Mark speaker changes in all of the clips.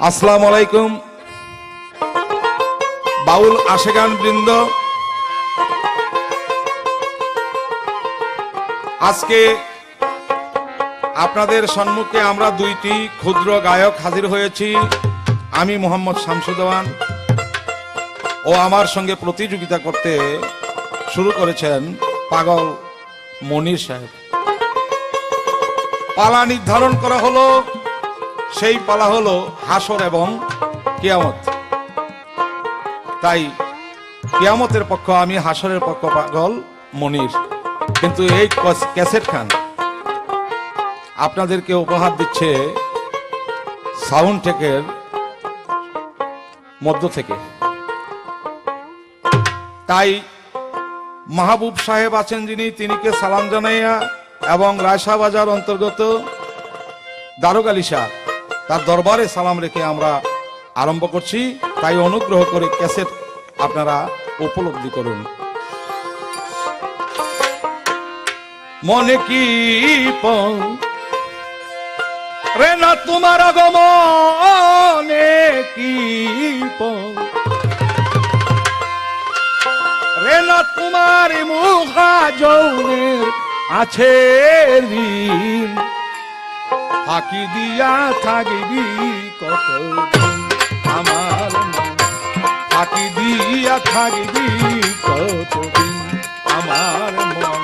Speaker 1: আসসালামু আলাইকুম বাউল আশেকান বৃন্দ। আজকে আপনাদের সম্মুখে আমরা দুইটি ক্ষুদ্র গায়ক হাজির হয়েছি। আমি মোহাম্মদ শামসুদ্দওয়ান ও আমার সঙ্গে প্রতিযোগিতা করতে শুরু করেছেন পাগল মনির সাহেব। পালা নির্ধারণ করা হলো, সেই পালা হলো হাসর এবং কিয়ামত। তাই কিয়ামতের পক্ষ আমি, হাসরের পক্ষ পাগল মনির। কিন্তু এই ক্যাসেট খান আপনাদেরকে উপহার দিচ্ছে সাউন্ড টেকের মধ্য থেকে। তাই মাহবুব সাহেব আছেন যিনি, তিনিকে সালাম জানাইয়া এবং রায়সা বাজার অন্তর্গত দারোগ আলী শাহ তার দরবারে সালাম রেখে আমরা আরম্ভ করছি। তাই অনুগ্রহ করে ক্যাসেট আপনারা উপলব্ধি করুন। মনে কি রে না তোমার আগমনে কি রে না তোমার মুখা যৌনের আছে ঋণ, ফাঁকি দিয়া থাকবি কতদিন আমার মন, ফাঁকি দিয়া থাকবি কতদিন আমার মন।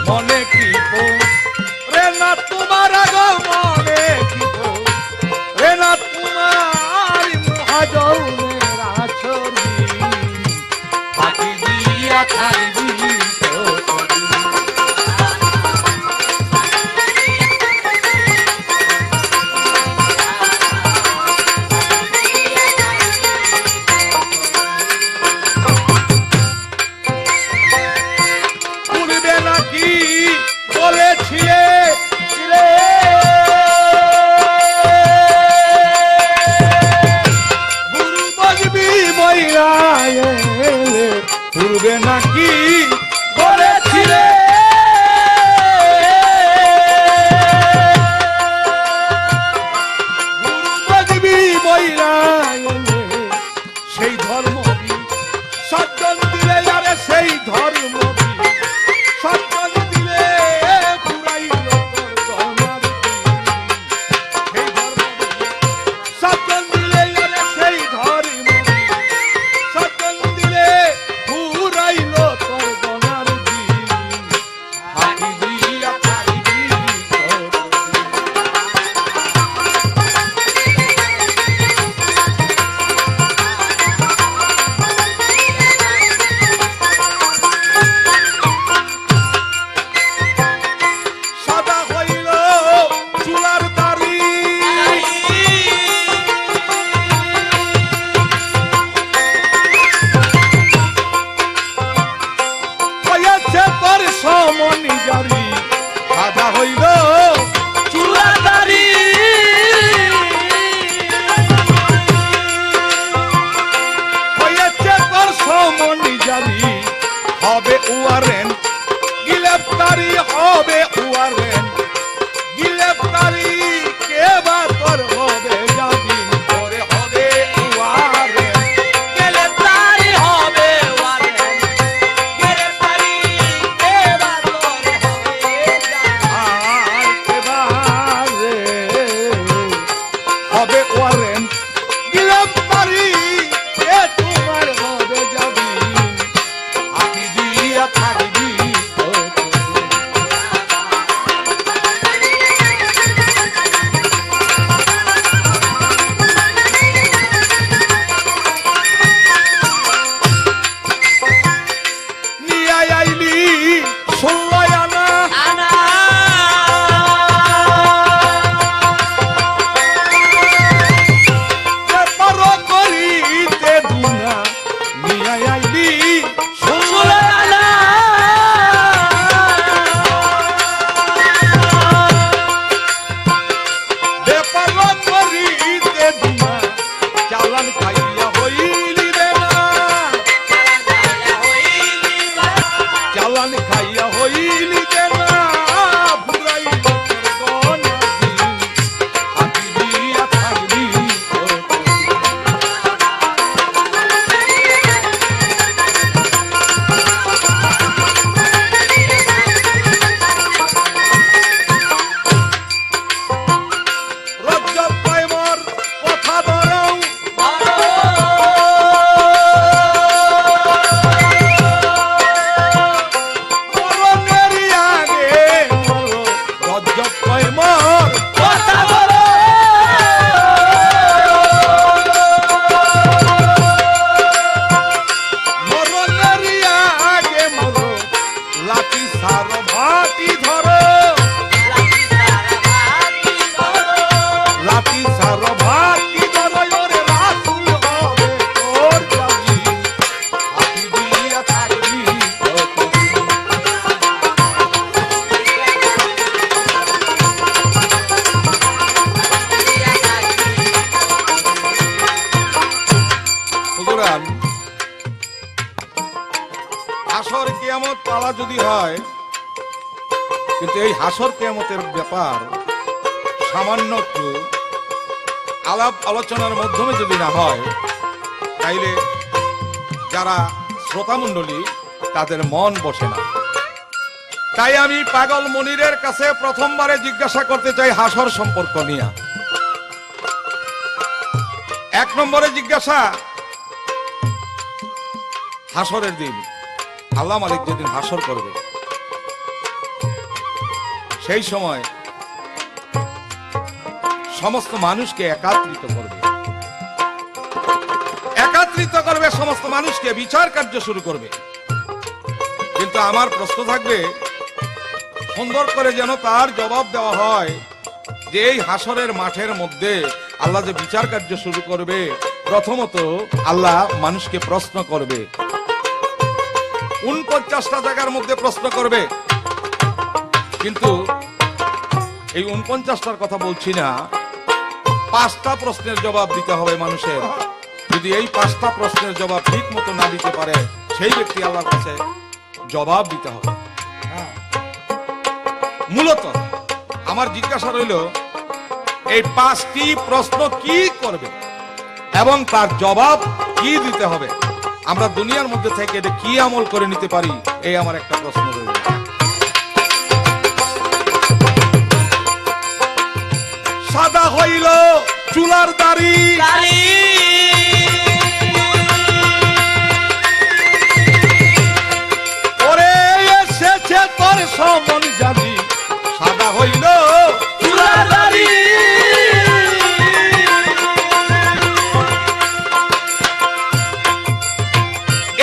Speaker 1: মনে কি রে না তোমার আগমনে কি রে না তোমার মহাজনের আছরি, ফাঁকি দিয়া থাকবি কতদিন। পূর্বে নাকি বলেছিলে গুরু বজবি বৈরায়ে, পূর্বে নাকি বলেছিলে গুরু বজবি বৈরায়ে, সেই ধর্ম সজ্জন দিলে আরে সেই ধর্ম সজ্জন দিলে ঘুরাইল তোর গহনার দিন, সেই ধর্ম সজ্জন দিলে আরে সেই ধর্ম সজ্জন দিলে ঘুরাইল তোর গহনার দিন, ফাঁকি দিয়া থাকবি কতদিন। সাদা হইল চুলার দাড়ি, হয়েছে তোর সমনি জারি, সাদা হইল চুলার দাড়ি, হয়েছে তোর সমনি জারি, হবে ওয়ারেন্ট গিলেফতারি, হবে ওয়ারেন্ট গিলেফতারি, কে বা তোর হবে জামিন করে, হবে ওয়ারেন্ট গিলেফতারি, হবে ওয়ারেন্ট গিলেফতারি, কে বা তোর হবে জামিন, আর কে বা রে হবে ওয়ারেন্ট গিলেফতারি, কে তোমার হবে জামিন, ফাঁকি দিয়া থাকবি কতদিন। বন্ধুগণ, হাসর কিয়ামত পালা যদি হয়, কিন্তু এই হাসর কিয়ামতের ব্যাপার সামান্য একটু আলাপ আলোচনার মাধ্যমে যদি না হয়, তাইলে যারা শ্রোতামণ্ডলী তাদের মন বসে না। তাই আমি পাগল মনিরের কাছে প্রথমবারে জিজ্ঞাসা করতে চাই হাসর সম্পর্ক নিয়ে। 1 নম্বরে জিজ্ঞাসা, হাসরের দিন আল্লাহ মালিক যেদিন হাসর করবে, সেই সময় সমস্ত মানুষকে একত্রিত করবে, সমস্ত মানুষকে বিচার কার্য শুরু করবে। কিন্তু আমার প্রশ্ন থাকবে, সুন্দর করে যেন তার জবাব দেওয়া হয় যে এই হাসরের মাঠের মধ্যে আল্লাহ যে বিচার কার্য শুরু করবে, প্রথমত আল্লাহ মানুষকে প্রশ্ন করবে, 49টা জায়গার মধ্যে প্রশ্ন করবে। কিন্তু এই 49টার কথা বলছি না, 5টা প্রশ্নের জবাব দিতে হবে মানুষের। যদি এই 5টা প্রশ্নের জবাব ঠিক মতো না দিতে পারে, সেই ব্যক্তি আল্লাহর কাছে জবাব দিতে হবে। মূলত আমার জিজ্ঞাসা রইল, এই 5টি প্রশ্ন কি করবে এবং তার জবাব কি দিতে হবে। আমরা দুনিয়ার মধ্যে থেকে এটা কি আমল করে নিতে পারি, এই আমার একটা প্রশ্ন রইল। সাদা হইল চুলার দাড়ি, ওরে এসেছে তোর সমন জানি, সাদা হইল চুলার দাড়ি।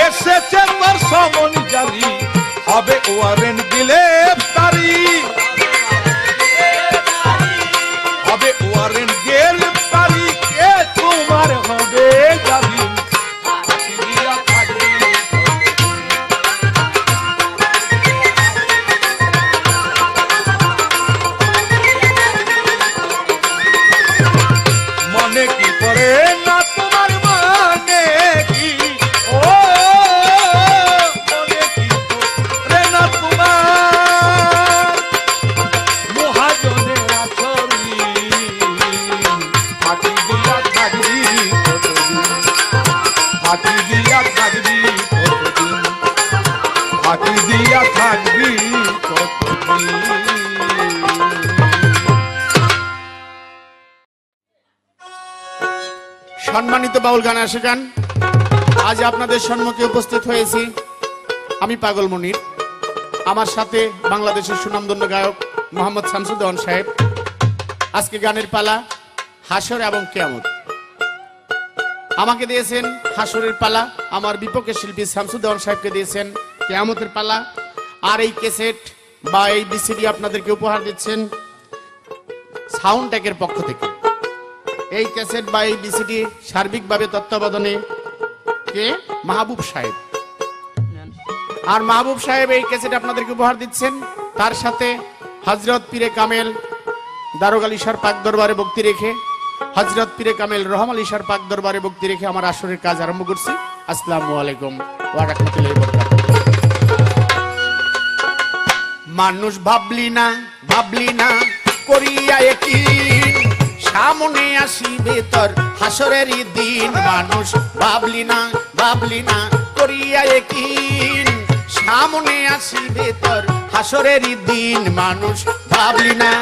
Speaker 1: এসেছে তোর সমন জানি, হবে ওয়ারেন্ট গ্রেফতারি, হবে ওয়ারেন্ট গ্রেফতারি, কে তোমার হবে জামিন। মনে কি করে না তোমার, মানে কি, ও মনে কি করে না তোমার, মহাজনের আচরণী ফাঁকি দিয়া থাকবি কতদিন, ফাঁকি দিয়া থাকবি কতদিন, ফাঁকি দিয়া থাকবি কতদিন।
Speaker 2: সম্মানিত বাউল গান আশিকান, আজ আপনাদের সম্মুখে উপস্থিত হয়েছি আমি পাগল মনির। আমার সাথে বাংলাদেশের সুনামধন্য গায়ক মোহাম্মদ শামসুদ্দৌন সাহেব। আজকে গানের পালা হাসর এবং কিয়ামত। আমাকে দিয়েছেন হাসরের পালা, আমার বিপক্ষে শিল্পী শামসুদ্দৌন সাহেবকে দিয়েছেন কিয়ামতের পালা। আর এই ক্যাসেট বা এই বিসিডি আপনাদেরকে উপহার দিচ্ছেন সাউন্ড টেকের পক্ষ থেকে। এই ক্যাসেট বা এই বিসিডি সার্বিকভাবে তত্ত্বাবধানে কে মাহবুব সাহেব। আর মাহবুব সাহেব এই ক্যাসেট আপনাদেরকে উপহার দিচ্ছেন। তার সাথে হযরত পীরে কামেল দারোগ আলী শাহর পাক দরবারে ভক্তি রেখে, হযরত পীরে কামেল রহম আলী শাহর পাক দরবারে ভক্তি রেখে আমার আসরের কাজ আরম্ভ করছি। আসসালামু আলাইকুম ওয়া রাহমাতুল্লাহি ওয়া বারাকাতুহু। মানুষ ভাবলি না করিয়া একদিন সামনে আসিবে তোর হাসরের দিন। মানুষ ভাবলি না করিয়া একদিন সামনে আসিবে তোর হাসরের দিন। মানুষ ভাবলি না,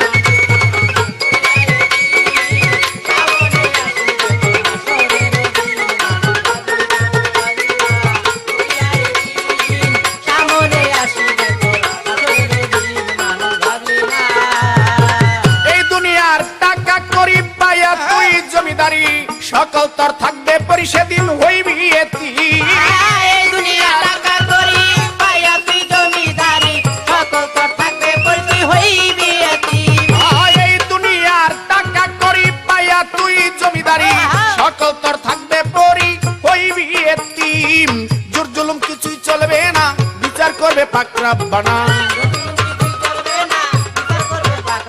Speaker 2: সকল তোর থাকবে পরি সেদিন হইবি এতিম।
Speaker 3: এই দুনিয়া টাকা করি পায়া তুই জমিদারি, সকল তোর থাকবে পরি তুই হইবি এতিম।
Speaker 2: এই দুনিয়ার টাকা করি পায়া তুই জমিদারি, সকল তোর থাকবে পরি হইবি এতিম। জোর জুলুম কিছুই চলবে না, বিচার করবে পাক রব্বানা।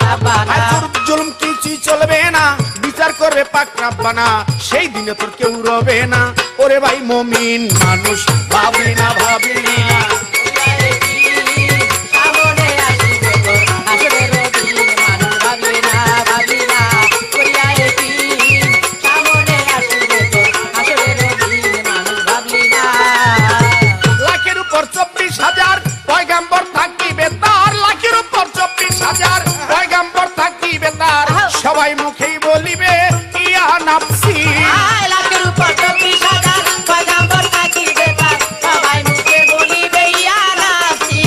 Speaker 3: রাব্বানা
Speaker 2: আর তোর জুলুম কিছুই চলবে না, বিচার করবে পাক রাব্বানা, সেই দিনে তোর কেউ রবে না। ওরে ভাই মুমিন মানুষ ভাবলি না ভাবলি না,
Speaker 3: সামনে আসিবে তোর হাসরের দিন মানুষ ভাবলি না ভাবলি না করিয়া একদিন সামনে আসিবে তোর হাসরের দিন মানুষ ভাবলি না
Speaker 2: লাখের উপর 24,000 পয়গাম্বর থাকিবে তার, লাখের উপর 24,000 পয়গাম্বর থাকিবে তার, সবাই মুখেই বলিবে ইয়া নাফসি।
Speaker 3: লাখের উপর 24,000 পয়গাম্বর থাকিবে তার, সবাই মুখে বলিবে ইয়া নাফসি।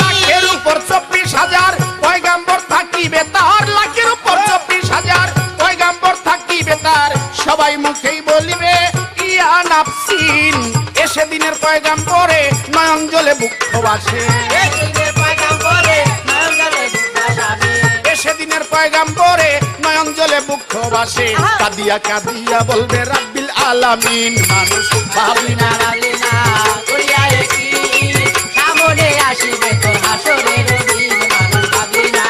Speaker 2: লাখের উপর 24,000 পয়গাম্বর থাকিবে তার, লাখের উপর 24,000 পয়গাম্বর থাকিবে তার, সবাই মুখেই বলিবে ইয়া নাফসিন। এসে দিনের পয়গাম্বরে নয়ন জলে বুক ভাসে,
Speaker 3: এই দিনের পয়গাম্বরে নয়ন জলে বুক ভাসাবে।
Speaker 2: এসে দিনের পয়গাম্বরে নয়ন জলে বুক ভাসে, কাদিয়া কাদিয়া বলবে রাব্বিল আলামিন মানুষ ভাবলি না।
Speaker 3: ভাবলি না করিয়া একদিন সামনে আসিবে তোর হাসরের দিন মানুষ ভাবলি না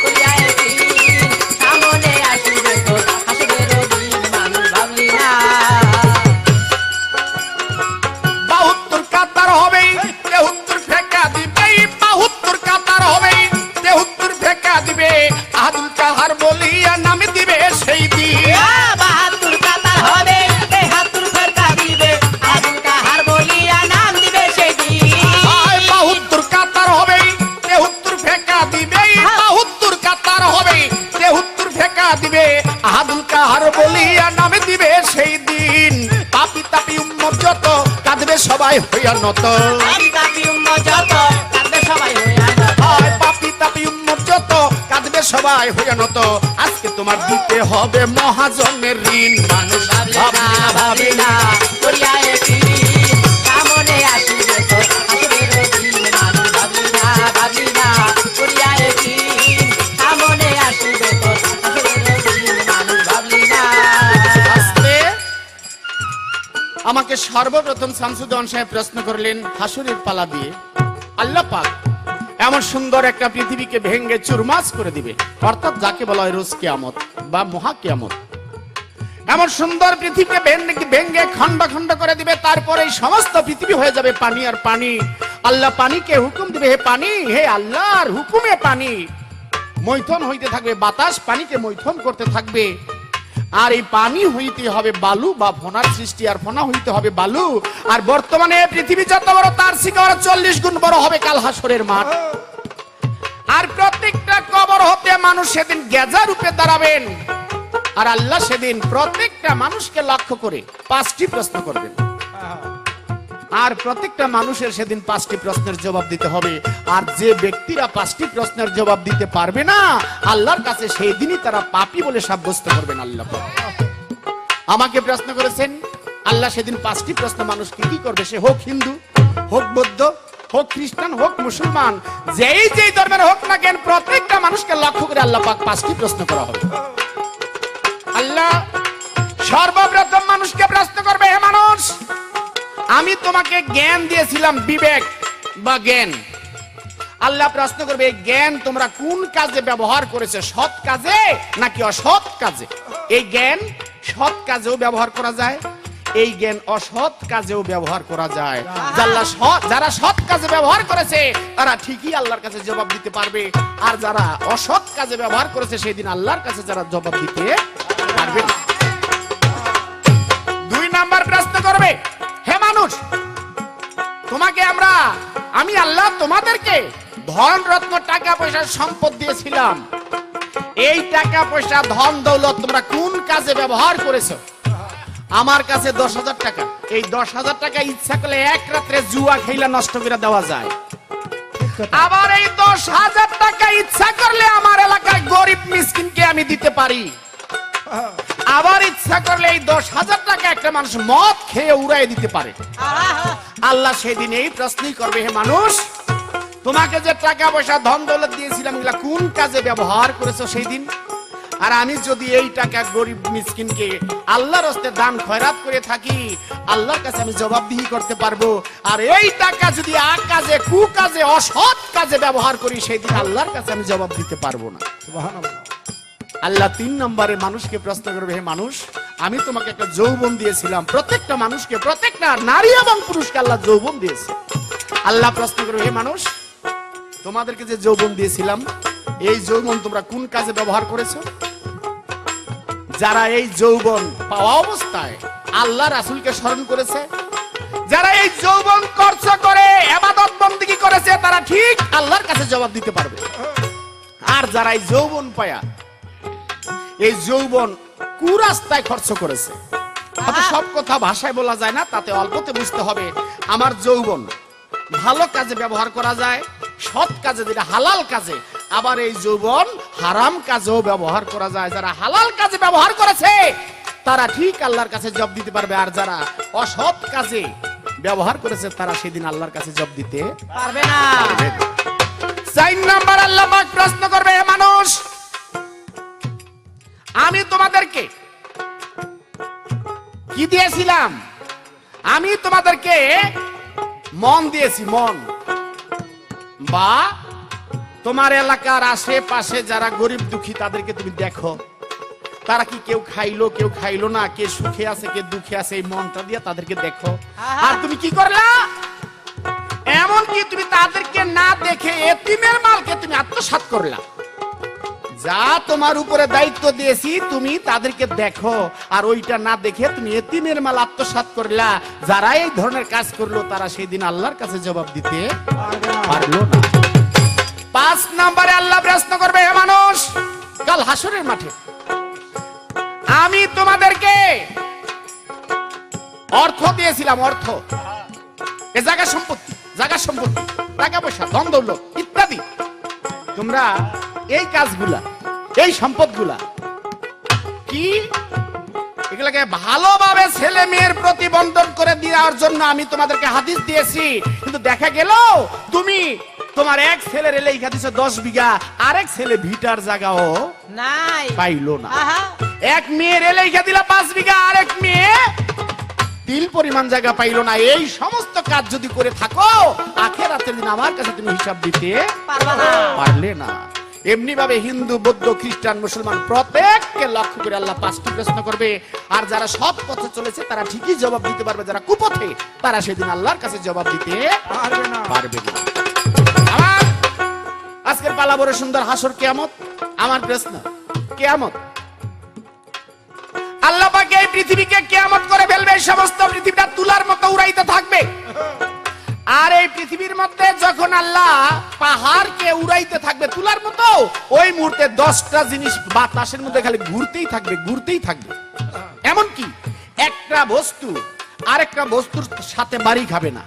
Speaker 3: করিয়া একদিন সামনে আসিবে তোর হাসরের দিন মানুষ ভাবলি না
Speaker 2: 72 কাতার হবে 73 ফেকা দিবে, 72 কাতার হবে 73 ফেকা দিবে, আহাদুল কাহার বলিয়া নাম দিবে সেই দিন।
Speaker 3: 72 কাতার হবে 73 ফেরকা দিবে আবুল কাহার বলিয়া নাম দিবে সেই দিন
Speaker 2: 72 কাতার হবে 73 ফেকা দিবে, 72 কাতার হবে 73 ফেকা দিবে, আহাদুল কাহার বলিয়া নাম দিবে সেই দিন। পাপি তাপি উম্মত যত কাঁদবে সবাই হইয়া নত,
Speaker 3: আমি কাপি উম্মত যত কাঁদবে সবাই হইয়া যত
Speaker 2: হয় পাপি তাপি উম্মত যত কাঁদবে সবাই হইয়া নত। আজকে তোমার দিতে হবে মহাজনের ঋণ মানুষ
Speaker 3: ভাবলি না করিয়া একদিন সামনে আসিবে তোর হাসরের দিন মানুষ ভাবলি না করিয়া একদিন সামনে আসিবে তোর হাসরের দিন মানুষ ভাবলি না
Speaker 2: আজকে আমাকে সর্বপ্রথম শামসুদ্দৌলা সাহেব প্রশ্ন করলেন হাসুরের পালা দিয়ে, আল্লাহ পাক এমন সুন্দর একটা পৃথিবীকে ভেঙ্গে চুরমাচ করে দিবে, অর্থাৎ যাকে বলা হয় রোজ কিয়ামত বা মহা কিয়ামত। এমন সুন্দর পৃথিবীকে ভেঙ্গে খন্ড খন্ড করে দিবে, তারপরে এই সমস্ত পৃথিবী হয়ে যাবে পানি আর পানি। আল্লাহ পানিকে হুকুম দিবে, হে পানি, হে আল্লাহর হুকুমে পানি মৈথন হইতে থাকবে, বাতাস পানিকে মৈথন করতে থাকবে। আর এই পানি হইতে হবে বালু বা ফোনার সৃষ্টি, আর ফোনা হইতে হবে বালু। আর বর্তমানে পৃথিবী যত বড় তার থেকে 40 গুণ বড় হবে কাল হাসরের মাঠ। আর প্রত্যেকটা কবর হতে মানুষ সেদিন গেজা রূপে দাঁড়াবেন, আর আল্লাহ সেদিন প্রত্যেকটা মানুষকে লক্ষ্য করে 5টি প্রশ্ন করবেন, আর প্রত্যেকটা মানুষের সেদিন 5টি প্রশ্নের জবাব দিতে হবে। আর যে ব্যক্তিরা 5টি প্রশ্নের জবাব দিতে পারবে না, আল্লাহর কাছে সেই দিনই তারা পাপী বলে সাব্যস্ত করবেন। আল্লাহ আমাকে প্রশ্ন করেছেন, আল্লাহ সেদিন 5টি প্রশ্ন মানুষ কি করবে, সে হোক হিন্দু, হোক বৌদ্ধ, হোক খ্রিস্টান, হোক মুসলমান, যেই ধর্মের হোক না কেন, প্রত্যেকটা মানুষকে লক্ষ্য করে আল্লাহ পাক 5টি প্রশ্ন করা হবে। আল্লাহ সর্বপ্রথম মানুষকে প্রশ্ন করবে, হে মানুষ, আমি তোমাকে জ্ঞান দিয়েছিলাম, বিবেক বা জ্ঞান। আল্লাহ প্রশ্ন করবে, এই জ্ঞান তোমরা কোন কাজে ব্যবহার করেছে, সৎ কাজে নাকি অসৎ কাজে? এই জ্ঞান সৎ কাজেও ব্যবহার করা যায়, এই জ্ঞান অসৎ কাজেও ব্যবহার করা যায়। যারা সৎ কাজে ব্যবহার করেছে তারা ঠিকই আল্লাহর কাছে জবাব দিতে পারবে, আর যারা অসৎ কাজে ব্যবহার করেছে সেই দিন আল্লাহর কাছে যারা জবাব দিতে পারবে না। 2 নাম্বার প্রশ্ন করবে, হে মানুষ, তোমাকে আমি আল্লাহ তোমাদেরকে ধন রত্ন টাকা পয়সা সম্পদ দিয়েছিলাম, এই টাকা পয়সা ধন দৌলত তোমরা কোন কাজে ব্যবহার করেছো? আমার কাছে 10,000 টাকা, এই 10,000 টাকা ইচ্ছা করলে এক রাত্রে জুয়া খেলা নষ্ট করে দেওয়া যায়। আবার এই 10,000 টাকা ইচ্ছা করলে আমার এলাকায় গরিব মিসকিনকে আমি দিতে পারি। আবার ইচ্ছা করলে এই 10,000 টাকা একটা মানুষ মদ খেয়ে উড়াই দিতে পারে। আল্লাহ সেদিন এই প্রশ্নই করবে, হে মানুষ, তোমাকে যে টাকা পয়সা ধন দৌলত দিয়েছিলাম এগুলা কোন কাজে ব্যবহার করেছো সেই দিন? আর আমি যদি এই টাকা গরিব মিসকিনকে আল্লাহর রাস্তায় দান খয়রাত করে থাকি, আল্লাহর কাছে আমি জবাবদিহি করতে পারবো। আর এই টাকা যদি আকাজে, কুকাজে, অসৎ কাজে ব্যবহার করি, সেই দিন আল্লাহর কাছে আমি জবাব দিতে পারবো না। আল্লাহ 3 নম্বরে মানুষকে প্রশ্ন করবে, হে মানুষ, আমি তোমাকে একটা যৌবন দিয়েছিলাম। প্রত্যেকটা মানুষকে, প্রত্যেকটা নারী এবং পুরুষকে আল্লাহ যৌবন দিয়েছে। আল্লাহ প্রশ্ন করবে, হে মানুষ, তোমাদেরকে যে যৌবন দিয়েছিলাম, এই যৌবন তোমরা কোন কাজে ব্যবহার করেছো? যারা এই যৌবন পাওয়া অবস্থায় আল্লাহ রাসূলকে স্মরণ করেছে, যারা এই যৌবন খরচ করে ইবাদত বندگی করেছে, তারা ঠিক আল্লাহর কাছে জবাব দিতে পারবে। আর যারা এই যৌবন পায়া এই যৌবন কুরাস্তায় খরচ করেছে, সব কথা ভাষায় বলা যায় না, তাতে অল্পতে বুঝতে হবে। আমার যৌবন ভালো কাজে ব্যবহার করা যায়, সৎ কাজে, যেটা হালাল কাজে। আবার এই যৌবন হারাম কাজেও ব্যবহার করা যায়। যারা হালাল কাজে ব্যবহার করেছে, তারা ঠিক আল্লাহর কাছে জবাব দিতে পারবে। আর যারা অসৎ কাজে ব্যবহার করেছে, তারা সেদিন আল্লাহর কাছে জবাব দিতে
Speaker 3: পারবে না।
Speaker 2: 4 নাম্বার আল্লাহ পাক প্রশ্ন করবে, হে মানুষ, আমি তোমাদেরকে কি দিয়েছিলাম? আমি তোমাদেরকে মন দিয়েছি, মন। বা তোমার এলাকার আশেপাশে যারা গরিব দুঃখী, তাদেরকে তুমি দেখো, তারা কি কেউ খাইলো, কেউ খাইলো না, কে সুখে আছে, কে দুঃখে আছে, এই মনটা দিয়ে তাদেরকে দেখো। আর তুমি কি করলা? এমন কি তুমি তাদেরকে না দেখে এতিমের মালকে তুমি আত্মসাৎ করলা। যা তোমার উপরে দায়িত্ব দিয়েছি, তুমি তাদেরকে দেখো, আর ওইটা না দেখে তুমি এতিমের মাল আত্মসাৎ করলা। যারা এই ধরনের কাজ করলো, তারা সেই দিন আল্লাহর কাছে জবাব দিতে পারলো না। 5 নম্বরে আল্লাহ প্রশ্ন করবে, হে মানুষ, কাল হাসরের মাঠে আমি তোমাদেরকে অর্থ দিয়েছিলাম, অর্থ, এ জায়গা সম্পত্তি, জায়গা সম্পত্তি, টাকা পয়সা, ধন দৌলত ইত্যাদি। তোমরা এই কাজগুলা, এই সম্পদগুলা কি এগুলাকে ভালোভাবে ছেলে মেয়ের প্রতি বন্টন করে দেওয়ার জন্য আমি তোমাদেরকে হাদিস দিয়েছি। কিন্তু দেখা গেল তুমি তোমার এক ছেলের লেখা দিছো 10 বিঘা, আরেক ছেলে ভিটার জায়গাও
Speaker 3: নাই,
Speaker 2: পাইলো না।
Speaker 3: আহা,
Speaker 2: এক মেয়ের লেখা দিলা 5 বিঘা, আরেক মেয়ে তিল পরিমাণ জায়গা পাইলো না। এই সমস্ত কাজ যদি করে থাকো, আখিরাতের দিন আমার কাছে তুমি হিসাব দিতে পারলে না। এমনি ভাবে হিন্দু, বৌদ্ধ, খ্রিস্টান, মুসলমান প্রত্যেককে লক্ষ্য করে আল্লাহ 5টি প্রশ্ন করবে। আর যারা সৎ পথে চলেছে, তারা ঠিকই জবাব দিতে পারবে। যারা কুপথে, তারা সেদিন আল্লাহর কাছে জবাব দিতে পারবে না। আমার আজকের পালা বড় সুন্দর, হাসর কিয়ামত। আমার প্রশ্ন, কিয়ামত আল্লাহ পাক এই পৃথিবীকে কিয়ামত করে ফেলবে। সমস্ত পৃথিবীটা তুলার মতো উড়াইতে থাকবে। আর এই পৃথিবীর মধ্যে যখন আল্লাহ পাহাড়কে উড়াইতে থাকবে তুলার মতো, ওই মুহূর্তে 10টা জিনিস বাতাসের মধ্যে খালি ঘুরতেই থাকবে, ঘুরতেই থাকবে। এমন কি একটা বস্তু আরেকটা বস্তুর সাথে বাড়ি খাবে না।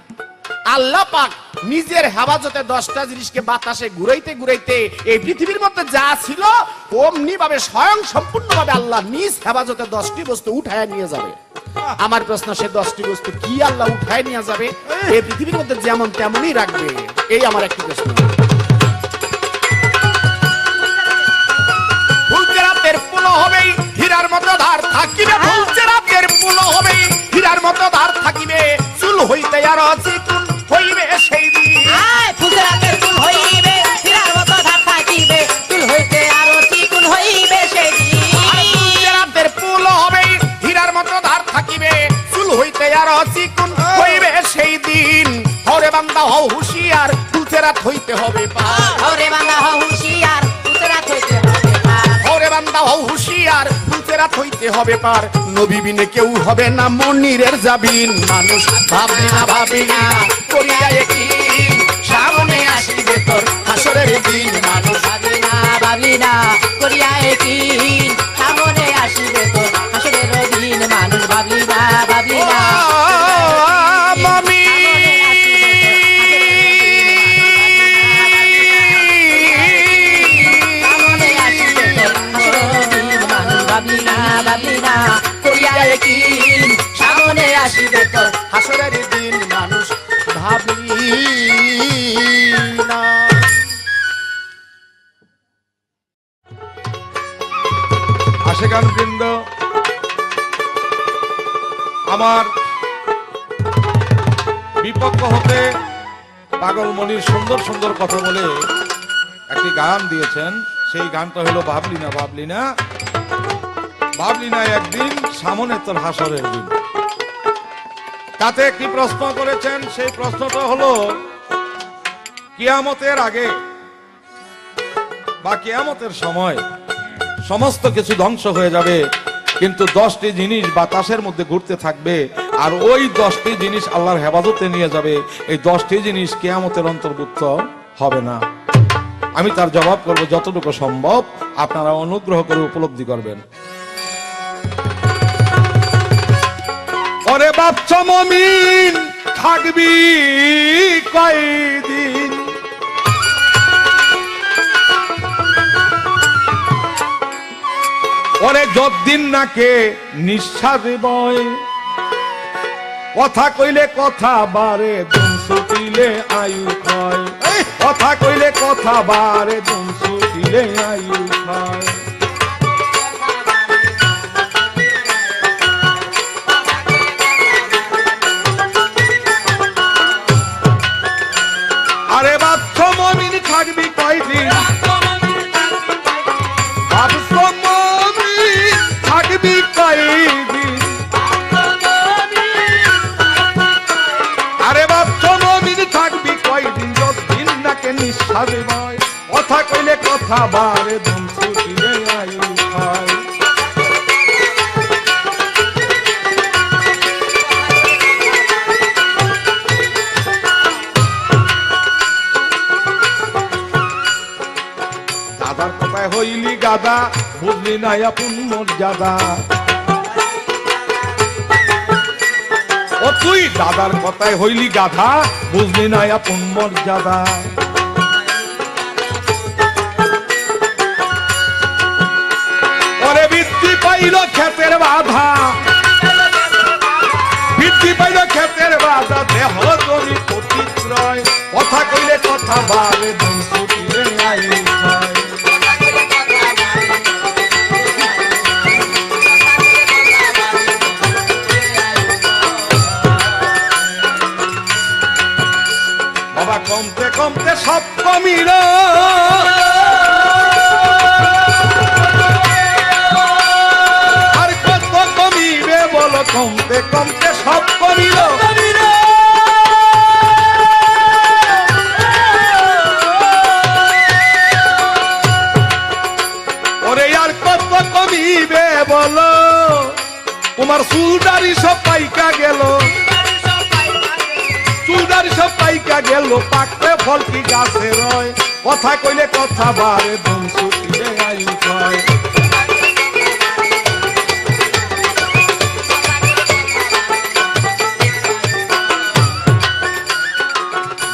Speaker 2: আল্লাহ পাক নিজের হেফাজতে 10টা জিনিসকে বাতাসে ঘুরাইতে ঘুরাইতে এই পৃথিবীর মধ্যে যা ছিল, অমনি ভাবে স্বয়ং সম্পূর্ণভাবে আল্লাহ নিজ হেফাজতে 10টি বস্তু উঠায় নিয়ে যাবে। আমার প্রশ্ন, সে 10টি বস্তু কি আল্লাহ উঠায় নিয়ে যাবে? এই পৃথিবীর মধ্যে যেমন তেমনই রাখবে? এই আমার একটি প্রশ্ন। ফুলচেরাতের পুলো হবে, হীরার মতো ধার থাকিবে। ফুলচেরাতের পুলো হবে, হীরার মতো ধার থাকিবে। চুল হইতে আর চিকুন হইবে সেই দিন।
Speaker 3: ফুলচেরাতের ফুল হইবে, হীরার মতো ধার থাকিবে। চুল হইতে আরো চিকুন হইবে সেই দিন।
Speaker 2: ফুলচেরাতের পুলো হবে, হীরার মতো ধার থাকিবে। চুল হইতে আর চিকুন হইবে সেই দিন। হরে বান্দা হও হুঁশিয়ার, ফুলচেরাত হইতে হবে পার।
Speaker 3: হরে বান্দা হও হুঁশিয়ার, ফুলচেরাত হইতে হবে পার।
Speaker 2: হরে বান্দা হও হুঁশিয়ার, ফুলচেরাত হইতে হবে পার। নবী বিনে কেউ হবে না মনিরের জাবিন। মানুষ ভাবি না, ভাবি না করিয়া একদিন সামনে আসিবে তোর হাসরের দিন। মানুষ
Speaker 3: ভাবি না, ভাবি না করিয়া একদিন সামনে আসিবে তোর হাসরের দিন। মানুষ ভাবি না, ভাবি না
Speaker 2: মামি
Speaker 3: সামনে আসিবে তোর হাসরের দিন। মানুষ ভাবি না, ভাবি না করিয়া একদিন সামনে আসিবে তোর
Speaker 2: হাসরের দিন। মানুষ ভাবি না।
Speaker 1: বিপক্ষ হতে পাগলমণির সুন্দর সুন্দর কথা বলে একটি গান দিয়েছেন। সেই গানটা হলো ভাবলি না ভাবলি না ভাবলি না একদিন সামনে তোর হাসরের দিন। তাতে একটি প্রশ্ন করেছেন, সেই প্রশ্নটা হলো কিয়ামতের আগে বা কিয়ামতের সময় সমস্ত কিছু ধ্বংস হয়ে যাবে, কিন্তু 10টি জিনিস বাতাসের মধ্যে ঘুরতে থাকবে, আর ওই 10টি জিনিস আল্লাহর হেফাজতে নিয়ে যাবে। এই 10টি জিনিস কিয়ামতের অন্তর্ভুক্ত হবে না। আমি তার জবাব করব যতটুকু সম্ভব, আপনারা অনুগ্রহ করে উপলব্ধি করবেন। ওরে বাচ্চা মমিন থাকবি কয়দিন, ওরে যতদিন নাকে নিঃশ্বাস বয়, কথা কইলে কথা বারে দিন ছুটিলে আয়ু ক্ষয়, কথা কইলে কথা বারে দিন ছুটিলে আয়ু ক্ষয়। আরে বাচ্চা মমিন থাকবি কয়দিন, বাচ্চা মমিন থাকবি কয়দিন, আরে বাচ্চা মমিন থাকবি কয়দিন, যতদিন নাকে নিঃশ্বাস বয়, কথা কইলে কথা বারে দিন ছুটিলে আয়ু ক্ষয়। দাদার কথায় হইলি গাদা, বুঝলি না আপন মর্যাদা। ও তুই দাদার কথায় হইলি গাধা, বুঝলি না আপন মর্যাদা। ওরে বৃদ্ধি পাইল ক্ষেতের বাধা, বৃদ্ধি পাইল ক্ষেতের বাধা, দেহ জমি প্রতিক্রয়, কথা কইলে কথা বারে দিন ছুটিলে আয়ু ক্ষয়। বাবা কমতে কমতে সব কমিল, আর কত কমিবে বলো, কমতে কমতে সব কমিল। ওরে আর কত কমিবে বলো, তোমার চুলদারি সব পাইকা গেল, চুলদারি সব পাইকা গেল, পাকতে ফল কি গাছে রয়, কথা কইলে কথা বারে দিন ছুটিলে আয়ু ক্ষয়।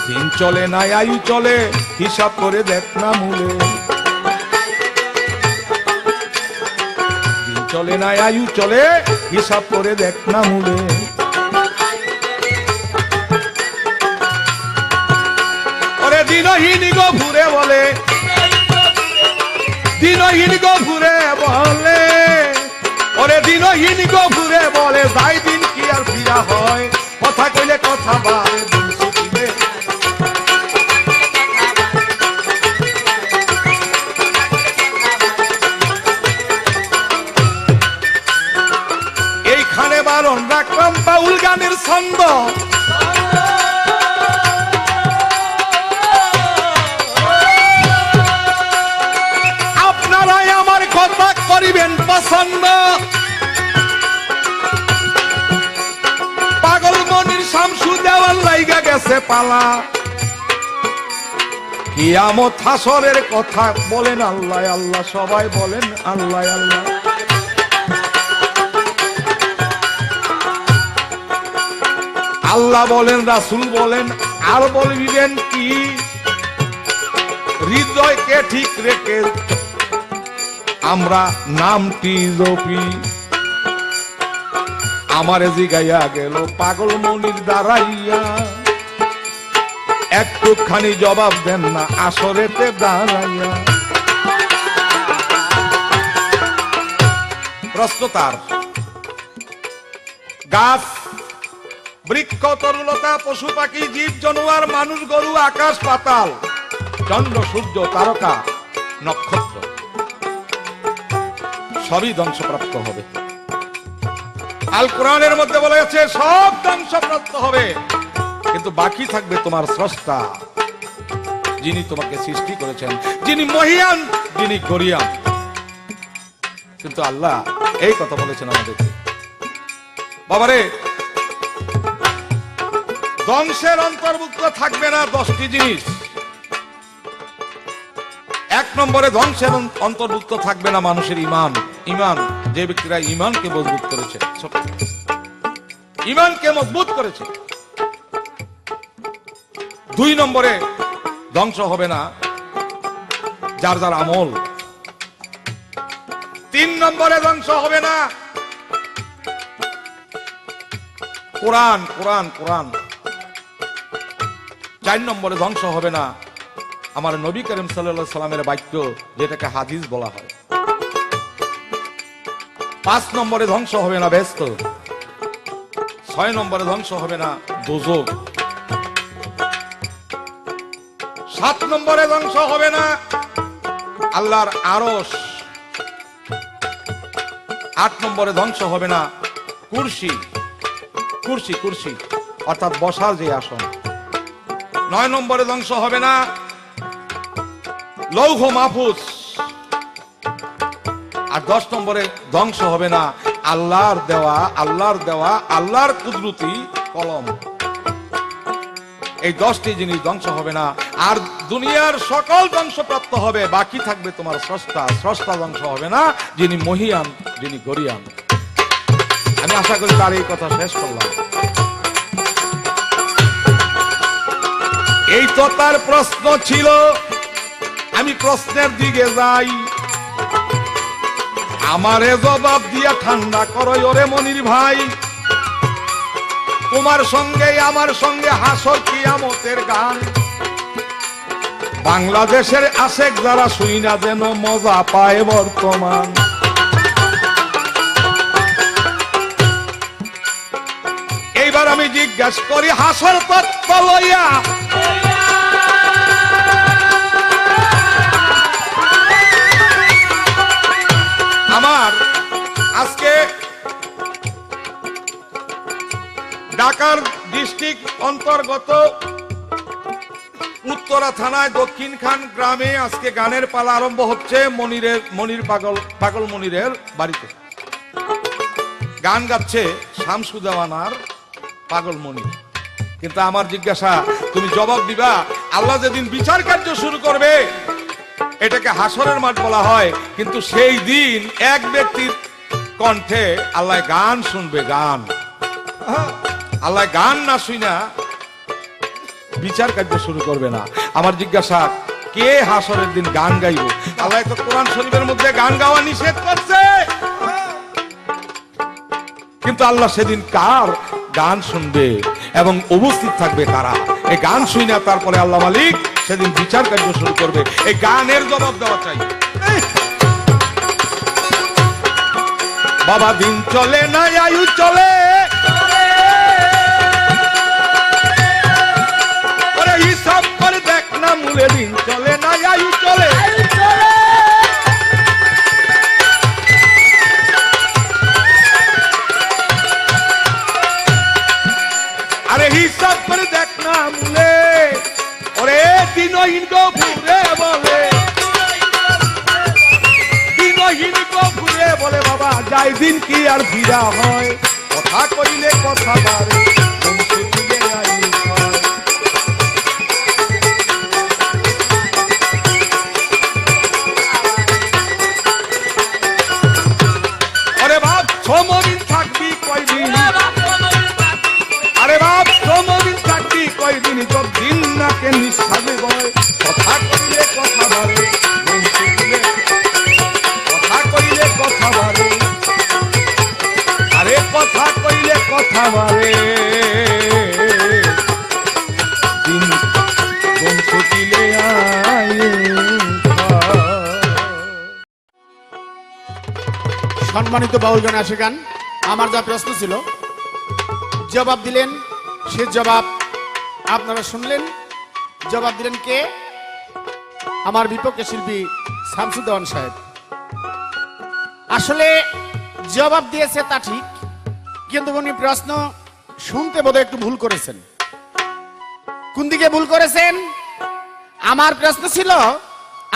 Speaker 1: দিন চলে না আয়ু চলে, হিসাব করে দেখ না মূলে, দিন চলে না আয়ু চলে, হিসাব করে দেখ না মূলে। ওরে দিনহীন গো ঘুরে বলে, দিনহীন গো ঘুরে বলে, ওরে দিনহীন গো ঘুরে বলে, যাই দিন কি আর ফিরা হয়, কথা কইলে কথা বারে দিন ছুটিলে। এইখানে বারণ রাখলাম বাউল গানের ছন্দ, আপনারাই আমার কথা করিবেন পছন্দ। পাগলমণির শামসু দেওয়ার লাইগা গেছে পালা, কিয়ামত হাসরের কথা বলেন আল্লাহ আল্লাহ, সবাই বলেন আল্লাহ আল্লাহ। আল্লাহ বলেন, রাসূল বলেন, আর বলবেন কি, হৃদয়কে ঠিক রেখে আমরা নামটি জপি। আমারে জিগাইয়া গেল পাগলমণির দাঁড়াইয়া, একটুখানি জবাব দেন না আসরেতে দাঁড়াইয়া। প্রশ্ন তার, গাছ বৃক্ষ তরুলতা, পশু পাখি, জীব জানোয়ার, মানুষ, গরু, আকাশ পাতাল, চন্দ্র সূর্য, তারকা, নক্ষত্র সবই ধ্বংসপ্রাপ্ত হবে। আল কোরআনের মধ্যে বলা গেছে সব ধ্বংসপ্রাপ্ত হবে, কিন্তু বাকি থাকবে তোমার স্রষ্টা, যিনি তোমাকে সৃষ্টি করেছেন, যিনি মহিয়ান, যিনি গরিয়ান। কিন্তু আল্লাহ এই কথা বলেছেন আমাদেরকে, বাবারে ধ্বংসের অন্তর্ভুক্ত থাকবে না 10টি জিনিস। 1 নম্বরে ধ্বংসের অন্তর্ভুক্ত থাকবে না মানুষের ঈমান। ঈমান, যে ব্যক্তিরা ঈমানকে মজবুত করেছে, ঈমানকে মজবুত করেছে। 2 নম্বরে ধ্বংস হবে না যার যার আমল। 3 নম্বরে ধ্বংস হবে না কোরআন কোরআন কোরআন। 4 নম্বরে ধ্বংস হবে না আমার নবী করিম সাল্লাল্লাহু আলাইহি সাল্লামের বাক্য, যেটাকে হাদিস বলা হয়। 5 নম্বরে ধ্বংস হবে না ব্যস্ত। 6 নম্বরে ধ্বংস হবে না দোজখ। 7 নম্বরে ধ্বংস হবে না আল্লাহর আরশ। 8 নম্বরে ধ্বংস হবে না কুরসি কুরসি কুরসি অর্থাৎ বসার যে আসন। 9 নম্বরে ধ্বংস হবে না লৌহ মাহফুজ। আর 10 নম্বরে ধ্বংস হবে না আল্লাহর দেওয়া আল্লাহর কুদরতি কলম। এই 10টি জিনিস ধ্বংস হবে না। আর দুনিয়ার সকল ধ্বংসপ্রাপ্ত হবে, বাকি থাকবে তোমার স্রষ্টা। স্রষ্টা ধ্বংস হবে না, যিনি মহিয়ান, যিনি গরিয়ান। আমি আশা করি তার এই কথা শেষ করলাম। এই তো তার প্রশ্ন ছিল, আমি প্রশ্নের দিকে যাই। আমারে জবাব দিয়া ঠান্ডা করো ওরে মনির ভাই। তোমার সঙ্গে আমার সঙ্গে হাসর কিয়ামতের গান। বাংলাদেশের আশেক যারা শুই না যেন মজা পায় বর্তমান। এইবার আমি জিজ্ঞাসা করি হাসর তত্ত্ব লইয়া আমার আজকে ঢাকার ডিস্ট্রিক্ট অন্তর্গত উত্তরা থানায় দক্ষিণখান গ্রামে আজকে গানের পালা আরম্ভ হচ্ছে মনির পাগল মনিরের বাড়িতে। গান গাচ্ছে শামসুদ্দৌলার পাগল মনির। কিন্তু আমার জিজ্ঞাসা, তুমি জবাব দিবা আল্লাহ যেদিন বিচার কার্য শুরু করবে, এটাকে হাসরের মাঠ বলা হয়, কিন্তু সেই দিন এক ব্যক্তির কণ্ঠে আল্লাহ গান শুনবে, গান। আল্লাহ গান না শুনা বিচার কার্য শুরু করবে না। আমার জিজ্ঞাসা, কে হাসরের দিন গান গাইব? আল্লাহ তো কোরআন শরীফের মধ্যে গান গাওয়া নিষেধ করছে, কিন্তু আল্লাহ সেদিন কার গান শুনবে এবং উপস্থিত থাকবে কারা? এই গান শুই না, তারপরে আল্লাহ মালিক সেদিন বিচার কার্য শুরু করবে। এই গানের জবাব দেওয়া চাই। বাবা দিন চলে না আয়ু চলে, হিসাব করে দেখ না মূলে দিন চলে না আয়ু চলে। আরে হিসাব করে দেখ না মূলে, ওরে দিনহীন গো ঘুরে বলে, দিনহীন গো ঘুরে বলে বাবা যাই দিন কি আর ফিরা হয়। কথা কইলে কথা বাড়ে, বংশে তুলে আয়ু হয়। আরে বাপ ছমদিন থাকবি কয়দিন, আরে বাপ ছমদিন থাকবি কয়দিন, সব দিন নাকে নিঃশ্বাসে বয়। কথা কইলে কথা বাড়ে, বংশে তুলে কথা কইলে কথা বাড়ে, আরে কথা কইলে কথা বাড়ে, দিন বংশে তুলে আয়।
Speaker 2: সম্মানিত বাউল গান আশিকান, আমার যা প্রশ্ন ছিল জবাব দিলেন সে জবাব আপনারা শুনলেন। জবাব দিলেন কে? আমার বিপক্ষে শিল্পী শামসুদ্দৌলা সাহেব। আসলে জবাব দিয়েছে তা ঠিক, কিন্তু উনি প্রশ্ন শুনতে বোধহয় একটু ভুল করেছেন। কোন দিকে ভুল করেছেন? আমার প্রশ্ন ছিল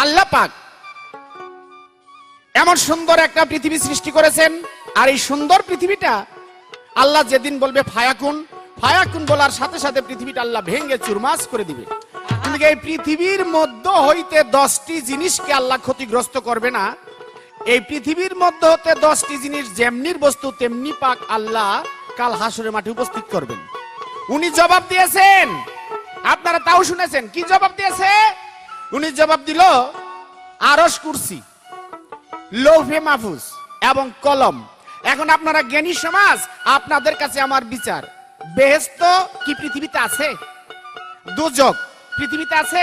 Speaker 2: আল্লাহ পাক এমন সুন্দর একটা পৃথিবী সৃষ্টি করেছেন, আর এই সুন্দর পৃথিবীটা আল্লাহ যেদিন বলবে ফায়াকুন, ফায়াকুন বলার সাথে সাথে পৃথিবীটা আল্লাহ ভেঙে চুরমাস করে দিবে। কিন্তু এই পৃথিবীর মধ্য হইতে 10টি জিনিসকে আল্লাহ ক্ষতিগ্রস্ত করবে না। এই পৃথিবীর মধ্যে হতে 10টি জিনিস যেমনির বস্তু তেমনি পাক আল্লাহ কাল হাসরের মাঠে উপস্থিত করবেন। উনি জবাব দিয়েছেন, আপনারা তাও শুনেছেন। কি জবাব দিয়েছে? উনি জবাব দিল আরশ, কুরসি, লৌহে মাহফুজ এবং কলম। এখন আপনারা জ্ঞানী সমাজ, আপনাদের কাছে আমার বিচার, বেহেশত কি পৃথিবীতে আছে? দোজখ পৃথিবীতে আছে?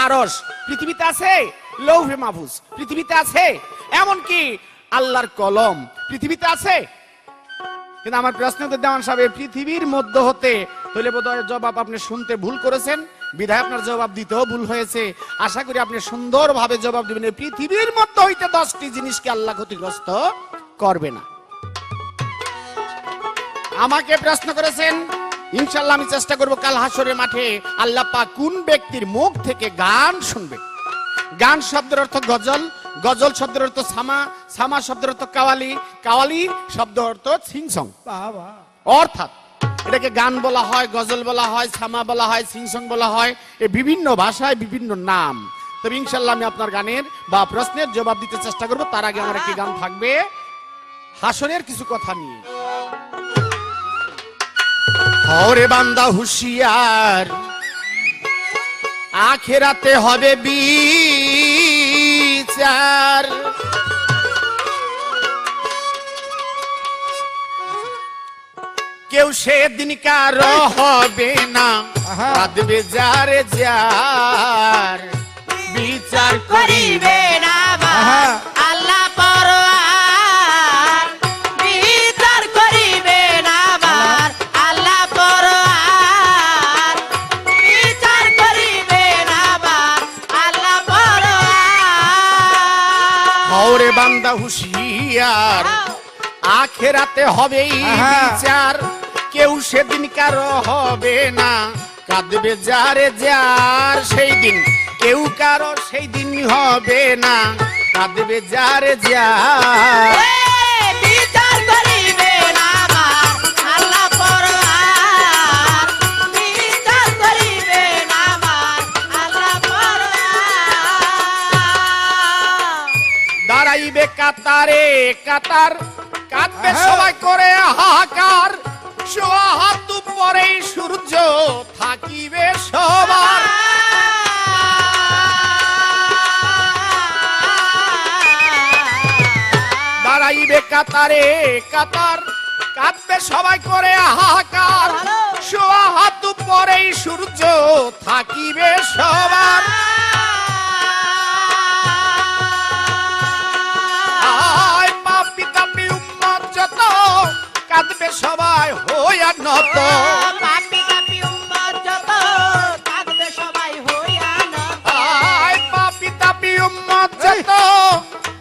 Speaker 2: আরশ পৃথিবীতে আছে? লৌহে মাহফুজ পৃথিবীতে আছে? এমনকি আল্লাহর কলম পৃথিবীতে আছে? কিন্তু আমার প্রশ্ন তো দেওয়ান সাহেব, পৃথিবীর মধ্য হতে হইলে বোধহয় জবাব আপনি শুনতে ভুল করেছেন, বিধায় আপনার জবাব দিতেও ভুল হয়েছে। আশা করি আপনি সুন্দরভাবে জবাব দিবেন। এই পৃথিবীর মধ্যে হইতে 10টি জিনিসকে আল্লাহ ক্ষতিগ্রস্ত করবে না। আমাকে প্রশ্ন করেছেন, ইনশাআল্লাহ আমি চেষ্টা করব কাল হাসরের মাঠে আল্লাহ পাক কোন ব্যক্তির মুখ থেকে গান শুনবে। গান শব্দের অর্থ গজল, গজল শব্দের অর্থ সামা, সামা শব্দের অর্থ কাওয়ালি, কাওয়ালি শব্দ অর্থ সিংসং। অর্থাৎ এটাকে গান বলা হয়, গজল বলা হয়, সামা বলা হয়, সিংসং বলা হয়। এই বিভিন্ন ভাষায় বিভিন্ন নাম। তবে ইনশাআল্লাহ আমি আপনার গানের বা প্রশ্নের জবাব দিতে চেষ্টা করব। তার আগে আমার একটি গান থাকবে হাসরের কিছু কথা নিয়ে। হরে বান্দা হুঁশিয়ার, আখেরাতে হবে বিচার। কেউ সেদিন কারো হবে না, কাঁদবে যারে যার। বিচার
Speaker 3: করিবে না আমার আল্লাহ পরোয়ার, বিচার করিবে না আমার আল্লাহ পরোয়ার, বিচার করিবে না আমার আল্লাহ পরোয়ার।
Speaker 2: হরে বান্দা হুঁশিয়ার, আখেরাতে হবেই বিচার। কেউ সেদিন কারো হবে না, কাঁদবে যারে যার। সেই দিন কেউ কারো সেই দিন হবে না, কাঁদবে যারে যার।
Speaker 3: বিচার করিবে না আমার আল্লাহ পরোয়ার, বিচার করিবে না আমার আল্লাহ পরোয়ার।
Speaker 2: দাঁড়াইবে কাতারে কাতার, কাঁদবে সবাই করে হাহাকার। সোয়া হাত পরেই সূর্য থাকিবে সবার। দাঁড়াইবে কাতারে কাতার, কাঁদবে সবাই করে হাহাকার। সোয়া হাত পরেই সূর্য থাকিবে সবার। কাঁদবে সবাই হইয়া নত,
Speaker 3: পাপী পাপী উম্মত যত কাঁদবে সবাই হইয়া নত।
Speaker 2: পাপী তাপী উম্মত যত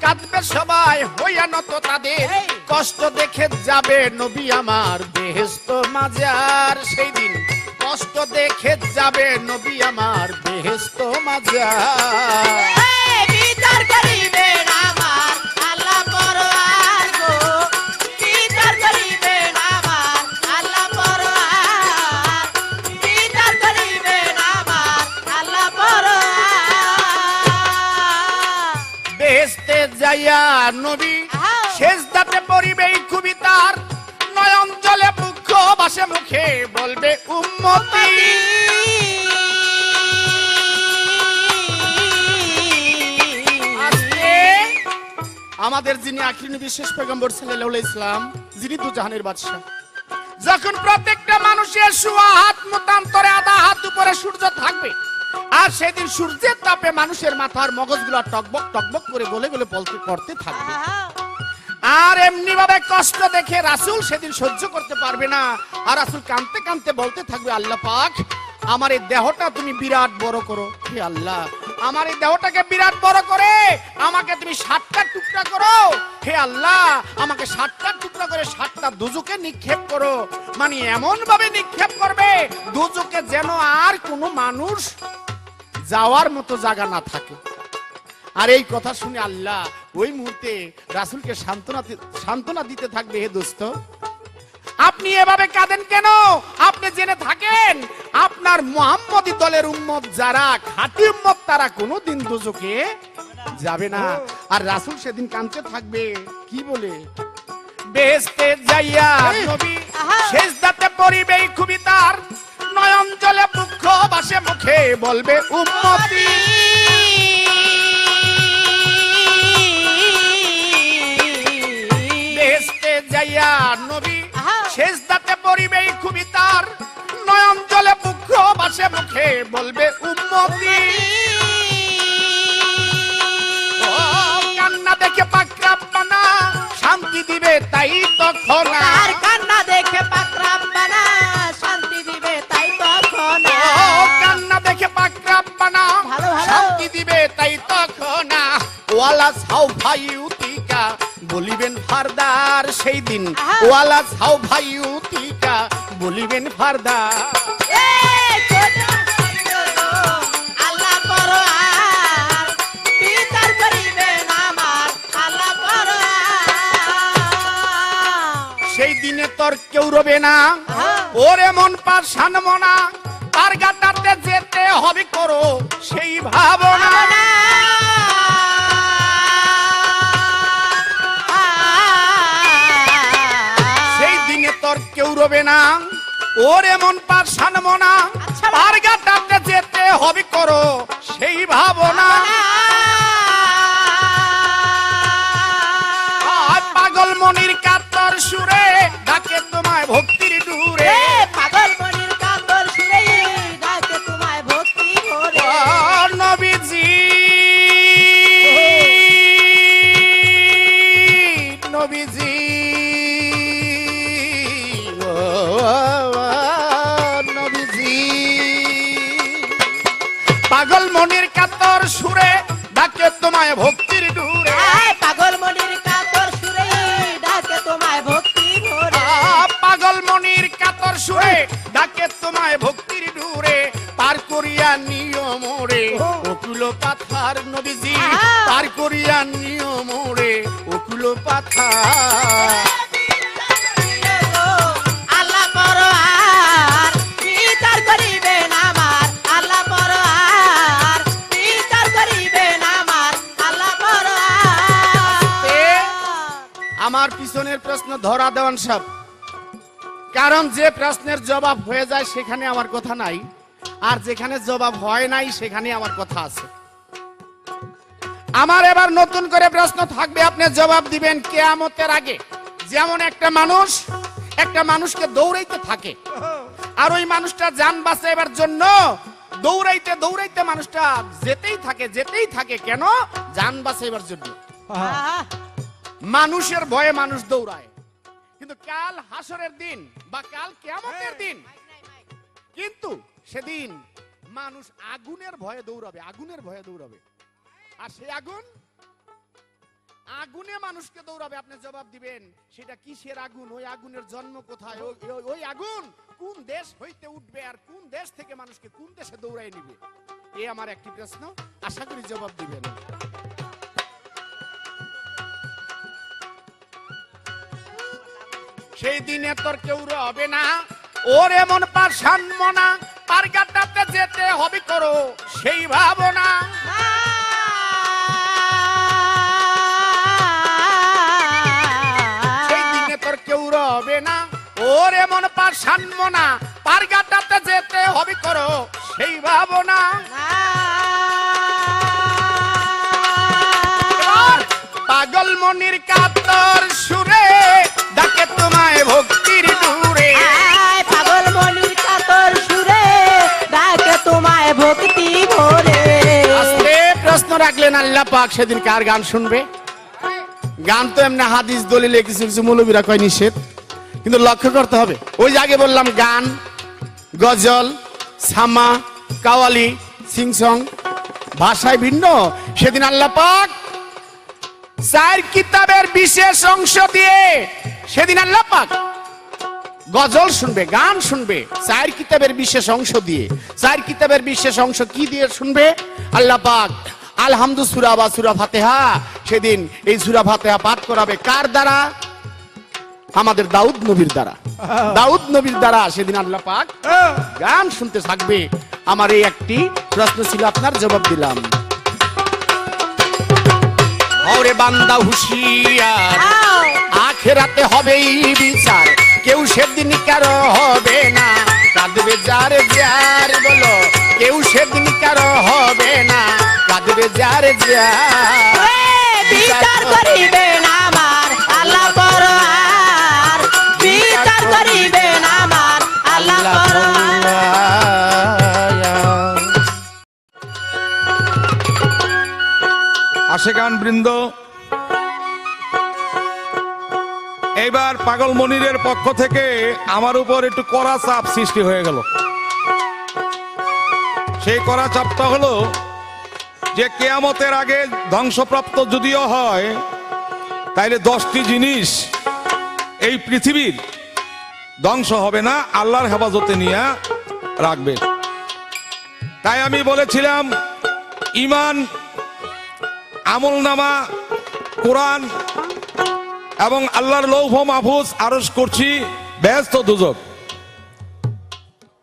Speaker 2: কাঁদবে সবাই হইয়া নত। তাদের কষ্ট দেখে যাবে নবী আমার বেহেশত মাজার। সেই দিন কষ্ট দেখে যাবে নবী আমার বেহেশত মাজার।
Speaker 3: বিচার করিবে না আমার আল্লাহ পরোয়ার গো, বিচার করিবে না আমার আল্লাহ পরোয়ার, বিচার করিবে না আমার আল্লাহ পরোয়ার।
Speaker 2: বেহেশতে যাইয়া নবী সেজদাতে পড়িবে খুবই তার। নয়ন জলে মুখ বাসে মুখে বলবে উম্মতি। আমাদের যিনি আখির নবী শেষ পয়গম্বর সাল্লাল্লাহু আলাইহি ইসলাম, যিনি দুজাহানের বাদশা, যখন প্রত্যেকটা মানুষের সোয়া হাত মতান্তরে আধা হাত উপরে সূর্য থাকবে, আর সেদিন সূর্যের তাপে মানুষের মাথার মগজগুলো টকবক টকবক করে গলে গলে পলতে করতে থাকবে। আর এমনি ভাবে কষ্ট দেখে রাসূল সেদিন সহ্য করতে পারবে না। আর রাসূল কাঁদতে কাঁদতে বলতে থাকবে, আল্লাহ পাক আমার এই দেহটা তুমি বিরাট বড় করো। হে আল্লাহ, আমার এই দেহটাকে বিরাট বড় করে আমাকে তুমি 7টা টুকরা করো। হে আল্লাহ, আমাকে 7টা টুকরা করে 7টা দুজকে নিক্ষেপ করো। মানে এমন ভাবে নিক্ষেপ করবে দুজকে যেন আর কোনো মানুষ যাওয়ার মতো জায়গা না থাকে। আর এই কথা শুনে আল্লাহ ওই মুহূর্তে রাসূলকে সান্ত্বনা দিতে থাকবে, হে দোস্ত আপনি এভাবে কাঁদেন কেন? আপনি জেনে থাকেন আপনার মুহাম্মদী দলের উম্মত যারা খাঁটি উম্মত তারা কোনোদিন দোজখে যাবে না। আর রাসূল সেদিন কাঁদতে থাকবে, কি বলে? বেহেশতে যাইয়া নবী সেজদাতে পড়িবে খুবই তার নয়ন জলে দুঃখ বাসে মুখে বলবে উম্মতি। বেহেশতে যাইয়া নবী সেজদাতে পড়িবে খুবই তার নয়ন জলে দুঃখ বাসে মুখে বলবে উম্মতি। ও কান্না দেখে পাক রব্বানা শান্তি দিবে তাই তখন।
Speaker 3: আর কান্না দেখে পাক রব্বানা শান্তি দিবে তাই তখন।
Speaker 2: ও কান্না দেখে পাক রব্বানা
Speaker 3: ভালো ভালো।
Speaker 2: শান্তি দিবে তাই তখন। ওয়ালা সাউফা ইউতিকা বলিবেন ফারদার সেই দিন। ওয়ালা সাউফা ইউতিকা বলিবেন ফারদার।
Speaker 3: আল্লাহ করো আর বিচার করিবেন আমার আল্লাহ করো।
Speaker 2: সেই দিনে তোর কেউ রবে না, ওরে মন পাশান মনা তার গাটাতে যেতে হবে করো সেই ভাবনা। সেই দিনে তোর কেউ রবে না, ওরে মন পাশান মনা তার গাটাতে যেতে হবে করো সেই ভাবনা। আজ পাগল মনির কাতর সুরে ডাকে তোমায় ভক্তির ডুরে।
Speaker 3: পাগল মনির কাতর সুরে ডাকে তোমায় ভক্তি ভরে।
Speaker 2: ও নবীজি নবীজি ও নবীজি। পাগল মনির কাতর সুরে ডাকে তোমায় ভক্তির ডুরে।
Speaker 3: পাগল মনির কাতর সুরে ডাকে তোমায় ভক্তি ভরে।
Speaker 2: পাগল মনির কাতর সুরে ডাকে তোমায় ভক্তির ডুরে। পার করিয়া নিও মোরে ওকুলো পাথার নবীজি। পার করিয়া নিও মোরে ওকুলো পাথার।
Speaker 3: আল্লাহ করো আর বিচার করিবেন আমার আল্লাহ করো আর বিচার করিবেন আমার আল্লাহ করো আর।
Speaker 2: আমার পিছনের প্রশ্ন ধরা দেওয়ান সব, কারণ যে প্রশ্নের জবাব হয়ে যায় সেখানে আমার কথা নাই, আর যেখানে জবাব হয় নাই সেখানে আমার কথা আছে। আমার এবার নতুন করে প্রশ্ন থাকবে, আপনি জবাব দিবেন কিয়ামতের আগে। যেমন একটা মানুষকে দৌড়াইতে থাকে, আর ওই মানুষটা জান বাঁচাইবার জন্য দৌড়াইতে দৌড়াইতে মানুষটা যেতেই থাকে। কেন? জান বাঁচাইবার জন্য। মানুষের ভয়ে মানুষ দৌড়ায়, কিন্তু কাল হাসরের দিন বা কাল কিয়ামতের দিন কিন্তু সেদিন মানুষ আগুনের ভয়ে দৌড়াবে, আগুনের ভয়ে দৌড়াবে। আর সেই আগুনে মানুষকে দৌড়াবে। আপনি জবাব দিবেন সেটা কিসের আগুন, ওই আগুনের জন্ম কোথায়, ওই আগুন কোন দেশ হইতে উঠবে, আর কোন দেশ থেকে মানুষকে কোন দেশে দৌড়াই নিবে। এই আমার একটি প্রশ্ন, আশা করি জবাব দিবেন। সেই দিনে তোর কেউ রবে না, ওরে মন পাশান মনা পার গাটাতে যেতে হবে করো সেই ভাবনা। সেই দিনে তোর কেউ রবে না, ওরে মন পাশান মনা পার গাটাতে যেতে হবে করো সেই ভাবনা। পাগল মনির কাতর সুরে ডাকে তোমায় ভক্তির ডুরে।
Speaker 3: পাগল মনির কাতর সুরে ডাকে তোমায় ভক্তি ভরে।
Speaker 2: আস্তে প্রশ্ন রাখলেন, আল্লাহ পাক সেদিন কার গান শুনবে? গান তো এমনি হাদিস দলিলে কিছু কিছু মৌলবীরা কয় নিষেধ, কিন্তু লক্ষ্য করতে হবে ওই যে আগে বললাম গান, গজল, সামা, কাওয়ালি, সিংসং ভাষায় ভিন্ন। সেদিন আল্লাহ পাক 4 কিতাবের বিশেষ অংশ দিয়ে সেদিন আল্লাহ পাক গজল শুনবে, গান শুনবে 4 কিতাবের বিশেষ অংশ দিয়ে। 4 কিতাবের বিশেষ অংশ কি দিয়ে শুনবে? আল্লাহ পাক আলহামদু সূরা বা সূরা ফাতিহা সেদিন এই সূরা ফাতিহা পাঠ করাবে কার দ্বারা? আমাদের দাউদ নবীর দ্বারা। দাউদ নবীর দ্বারা সেদিন আল্লাহ পাক গান শুনতে থাকবে। আমার এই একটি প্রশ্ন ছিল, আপনার জবাব দিলাম। ওরে বান্দা হুঁশিয়ার, আখেরাতে হবেই বিচার, কেউ সেদিন কারো হবে না, কাঁদবে যার যার, বলো কেউ সেদিন কারো হবে না, কাঁদবে যার যার।
Speaker 3: বিচার করিবেন আমার আল্লাহ পরোয়ার, বিচার করিবেন আমার আল্লাহ পরোয়ার।
Speaker 1: আশেকান বৃন্দ, এইবার পাগল মনিরের পক্ষ থেকে আমার উপর একটু কড়া চাপ সৃষ্টি হয়ে গেল। সেই কড়া চাপটা হলো যে কেয়ামতের আগে ধ্বংসপ্রাপ্ত যদিও হয়, তাইলে 10টি জিনিস এই পৃথিবীর ধ্বংস হবে না, আল্লাহর হেফাজতে নিয়ে রাখবে। তাই আমি বলেছিলাম ঈমান, আমলনামা, কোরআন এবং আল্লাহর লৌহ মাহফুজ, আরজ করছি বেহেশত দুজক,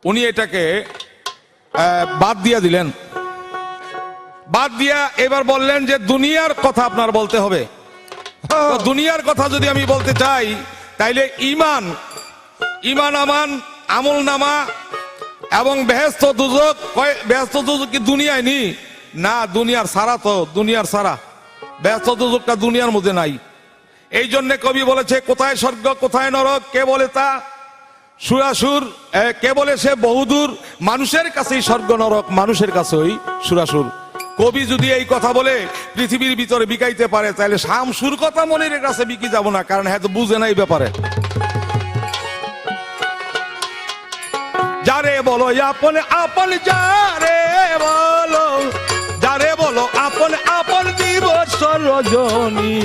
Speaker 1: উনি এটাকে বাদ দিয়ে দিলেন। বাদ দিয়া এবার বললেন যে দুনিয়ার কথা আপনার বলতে হবে। তো দুনিয়ার কথা যদি আমি বলতে চাই তাইলে ঈমান, আমান, আমলনামা এবং বেহেশত দুজক। বেহেশত দুজক কি দুনিয়ায় নি? না, দুনিয়ার সারা, তো দুনিয়ার সারা, বেহেশত দুজকটা দুনিয়ার মধ্যে নাই। এই জন্য কবি বলেছে কোথায় স্বর্গ কোথায় নরক, কে বলে তা সুরাসুর, কে বলে সে বহুদূর, মানুষের কাছেই স্বর্গ নরক, মানুষের কাছেই সুরাসুর। কবি যদি এই কথা বলে পৃথিবীর ভিতরে বিকাইতে পারে, তাহলে শামসুর কথা মনিরের কাছে বিকি যাব না, কারণ হ্যাঁ তো বুঝে না এই ব্যাপারে। যারে বলো আপন আপন, যারে বলো, যারে বলো আপন আপন দিবস রজনী,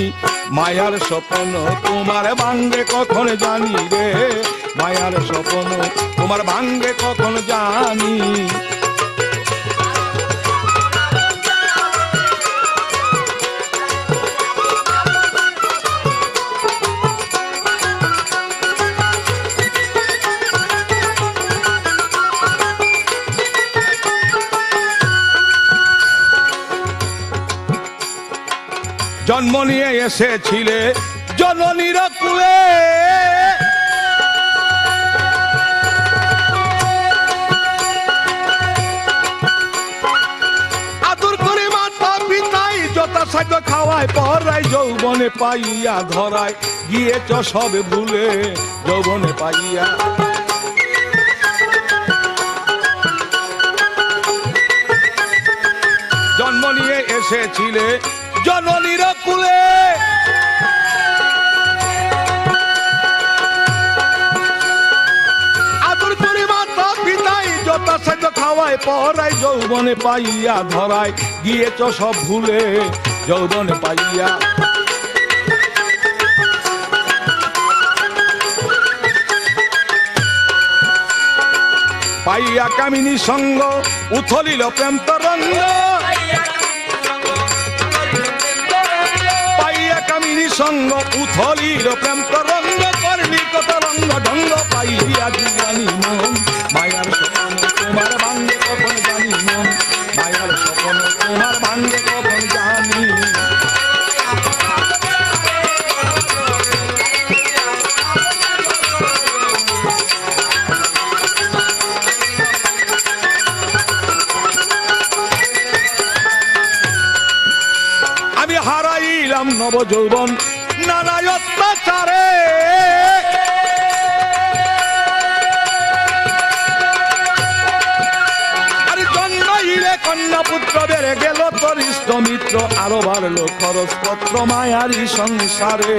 Speaker 1: মায়ার স্বপ্ন তোমার ভাঙ্গে কখন জানি রে, মায়ার স্বপ্ন তোমার ভাঙ্গে কখন জানি। জন্ম নিয়ে এসেছিলে জননীর কুলে, আদর করে মাতা পিতাই যথাসাধ্য খাওয়ায় পড়াই, যৌবনে পাইয়া ধরায় গিয়েছ সবে ভুলে, যৌবনে পাইয়া। জন্ম নিয়ে এসেছিলে জননীর কুলে, আদর করে মাতা পিতাই যথাসাধ্য খাওয়ায় পড়াই, যৌবনে পাইয়া ধরায় গিয়েছ সব ভুলে, যৌবনে পাইয়া। পাইয়া কামিনী সঙ্গ উথলিল প্রেম তরঙ্গ, কামিনী সঙ্গ উথলিল প্রেম তরঙ্গ, করলি কত রঙ্গ ঢঙ্গ, পাইয়া জানি মন মায়ার স্বপ্ন তোমার ভাঙ্গে কখন জানি, মন মায়ার স্বপ্ন তোমার ভাঙ্গে কখন জানি। আমি হারাইলাম নব যৌবন নানা অত্যাচারে, আরে জন্মাইলে কন্যা পুত্র বেড়ে গেল তোর ইষ্ট মিত্র আরো বাড়লো খরচপত্র মায়ারি সংসারে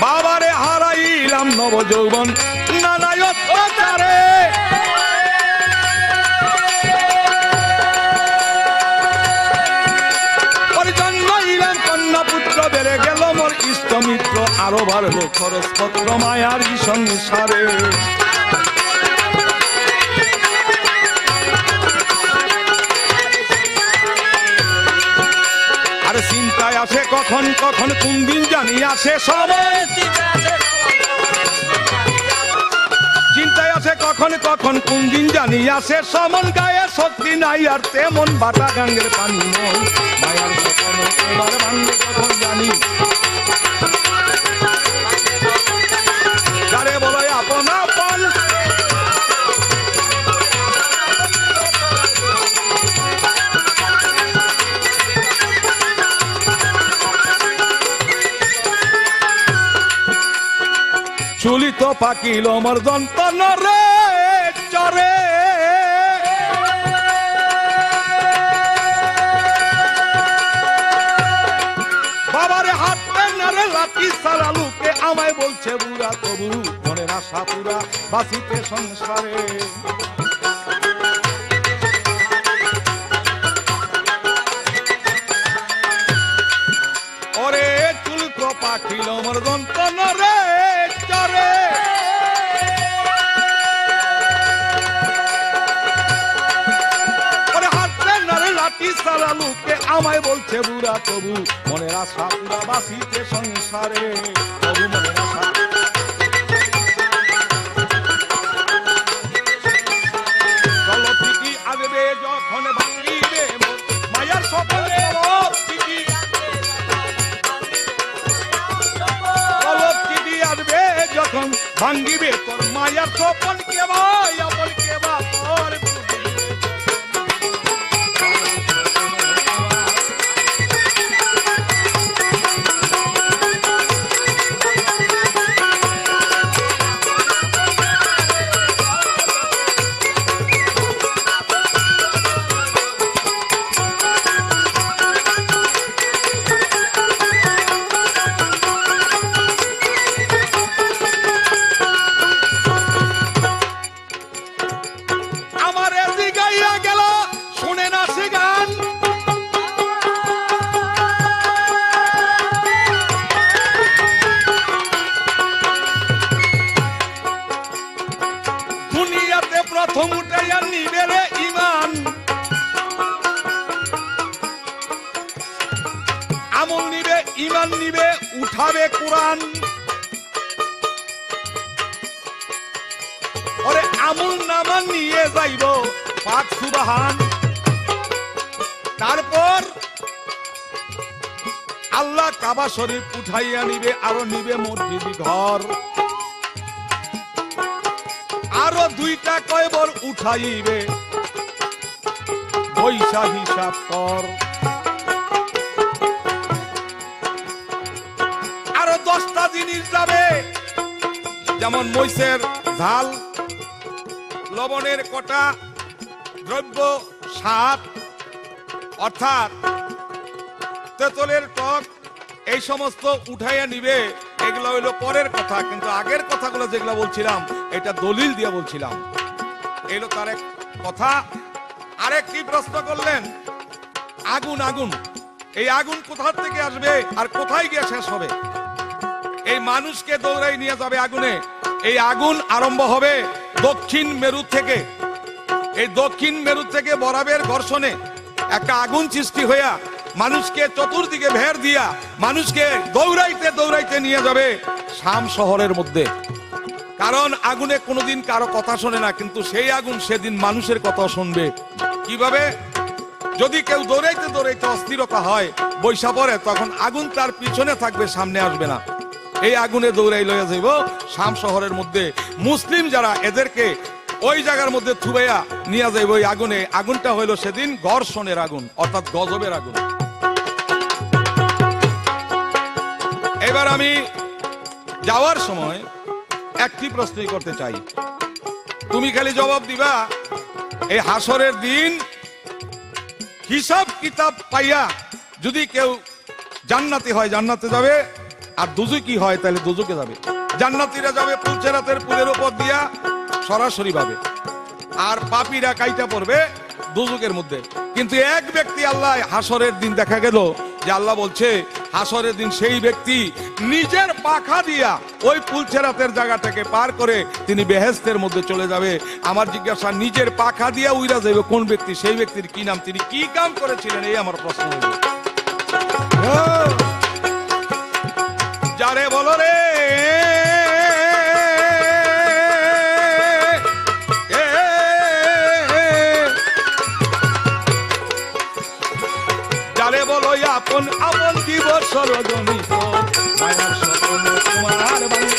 Speaker 1: বাবারে হারাইলাম নব যৌবন নানায় অত্যাচারে জন্মাইলাম কন্যা পুত্র বেড়ে গেল মোর ইষ্ট মিত্র আরো বাড়লো খরচপত্র মায়ারি সংসারে আরে চিন্তায় আসে কখন কখন কোন দিন জানি আসে সময় চিন্তায় আছে কখন কখন কোন দিন জানি আসে সমন গায়ে শক্তি নাই আর তেমন বাটা গাঙ্গের পানি মন মায়ার স্বপ্ন এবার ভাঙবে কখন জানি যারে বলে আপন আপন চুলিত পাকিল আমার দন্তন রে চরে বাবারে হাত পেনারে লাঠি সারালুকে আমায় বলছে বুড়া তবু মনের আশা পুরা বাঁচিতে সংসারে ওরে চুলিত পাকিল আমার দন্তন রে চরে লাঠি সারালুকে আমায় বলছে বুড়া তবু মনের আশা পুরা বাঁচিতে সংসারে তবু মনের আশা চলো ঠিকই আসবে যখন ভাঙ্গিবে মায়ার স্বপ্নে চলো ঠিকই আসবে যখন ভাঙ্গিবে তোর মায়ার স্বপন কে ভাই আপন কে বা তোর প্রথম উঠাইয়া নিবে রে ইমান আমল নিবে ইমান নিবে উঠাবে কোরআন ওরে আমল নামা নিয়ে যাইব পাক সুবহান তারপর আল্লাহ কাবা শরীফ উঠাইয়া নিবে আরো নিবে মসজিদ ঘর আরো দুইটা কয়বর উঠাইবে পয়সা হিসাব কর আরো 10টা জিনিস যাবে যেমন মহিষের ঝাল লবণের কটা দ্রব্য স্বাদ অর্থাৎ তেঁতুলের টক এই সমস্ত উঠাইয়া নিবে এগুলো হইলো পরের কথা কিন্তু আগের কথাগুলো যেগুলো বলছিলাম এটা দলিল দিয়ে বলছিলাম এলো তার এক কথা আরেক কি প্রশ্ন করলেন আগুন আগুন এই আগুন কোথা থেকে আসবে আর কোথায় গিয়ে শেষ হবে এই মানুষকে দৌড়াই নিয়ে যাবে আগুনে এই আগুন আরম্ভ হবে দক্ষিণ মেরু থেকে এই দক্ষিণ মেরু থেকে বরাবের ঘর্ষণে একটা আগুন সৃষ্টি হইয়া মানুষকে চতুর্দিকে ভের দিয়া মানুষকে দৌড়াইতে দৌড়াইতে নিয়ে যাবে শাম শহরের মধ্যে কারণ আগুনে কোনোদিন কারো কথা শোনে না কিন্তু সেই আগুন সেদিন মানুষের কথা শুনবে কিভাবে যদি কেউ দৌড়াইতে দৌড়াইতে অস্থিরতা হয় বৈশা পড়ে তখন আগুন তার পিছনে থাকবে সামনে আসবে না এই আগুনে দৌড়াই লইয়া যাইব শাম শহরের মধ্যে মুসলিম যারা এদেরকে ওই জায়গার মধ্যে থুবাইয়া নিয়ে যাইব ওই আগুনে আগুনটা হইল সেদিন ঘর্ষণের আগুন অর্থাৎ গজবের আগুন এবার আমি যাওয়ার সময় একটি প্রশ্নই করতে চাই, তুমি খালি জবাব দিবা এই হাসরের দিন হিসাব কিতাব পাইয়া যদি কেউ জান্নাতি হয় জান্নাতে যাবে, আর দুজুকি হয় তাহলে দুজুকে যাবে। জান্নাতীরা যাবে পুলচেরাতের পুলের উপর দিয়া সরাসরি ভাবে, আর পাপীরা কাইটা পড়বে দুজুকের মধ্যে। কিন্তু এক ব্যক্তি আল্লাহ হাসরের দিন দেখা গেল যে আল্লাহ বলছে হাসরের দিন সেই ব্যক্তি নিজের পাখা দিয়া ওই পুলচেরাতের জায়গাটাকে পার করে তিনি বেহেশতের মধ্যে চলে যাবে। আমার জিজ্ঞাসা, নিজের পাখা দিয়া উইরা যাবে কোন ব্যক্তি, সেই ব্যক্তির কি নাম, তিনি কি কাম করেছিলেন, এই আমার প্রশ্ন হইল। যারে বলো রে যারে বলো আপন আপন দিবস রজনীত মায়ার স্বপ্ন তোমার বাণী।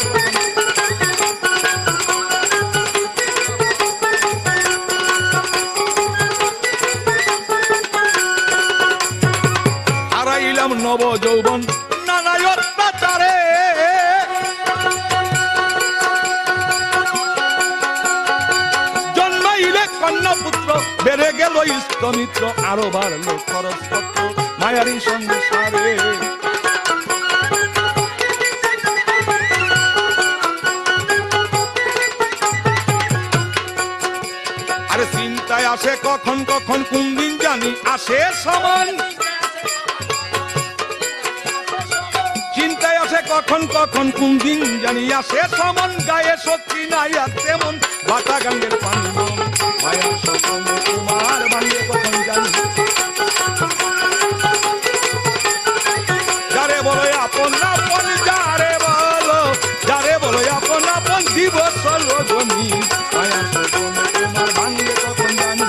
Speaker 1: হারাইলাম নব যৌবন নানা অত্যাচারে, জন্মাইলে কন্যা পুত্র বেড়ে গেল ইষ্টমিত্র, আরো বাড়লো খরচপত্র মায়ারি সংসারে। আরে চিন্তায় আসে কখন কখন কোন দিন জানি আসে সমান, চিন্তায় আসে কখন কখন কোন দিন জানি আসে সমান, গায়ে শক্তি নাই আর তেমন বাটা গাঙ্গের পানি মন মায়ার স্বপ্ন তোমার বাণী কখন জানি। যারে বলো আপন আপন, যারে বলো আপন আপন দিবস রজনী মায়ার স্বপ্ন তোমার ভাঙ্গে কখন জানি,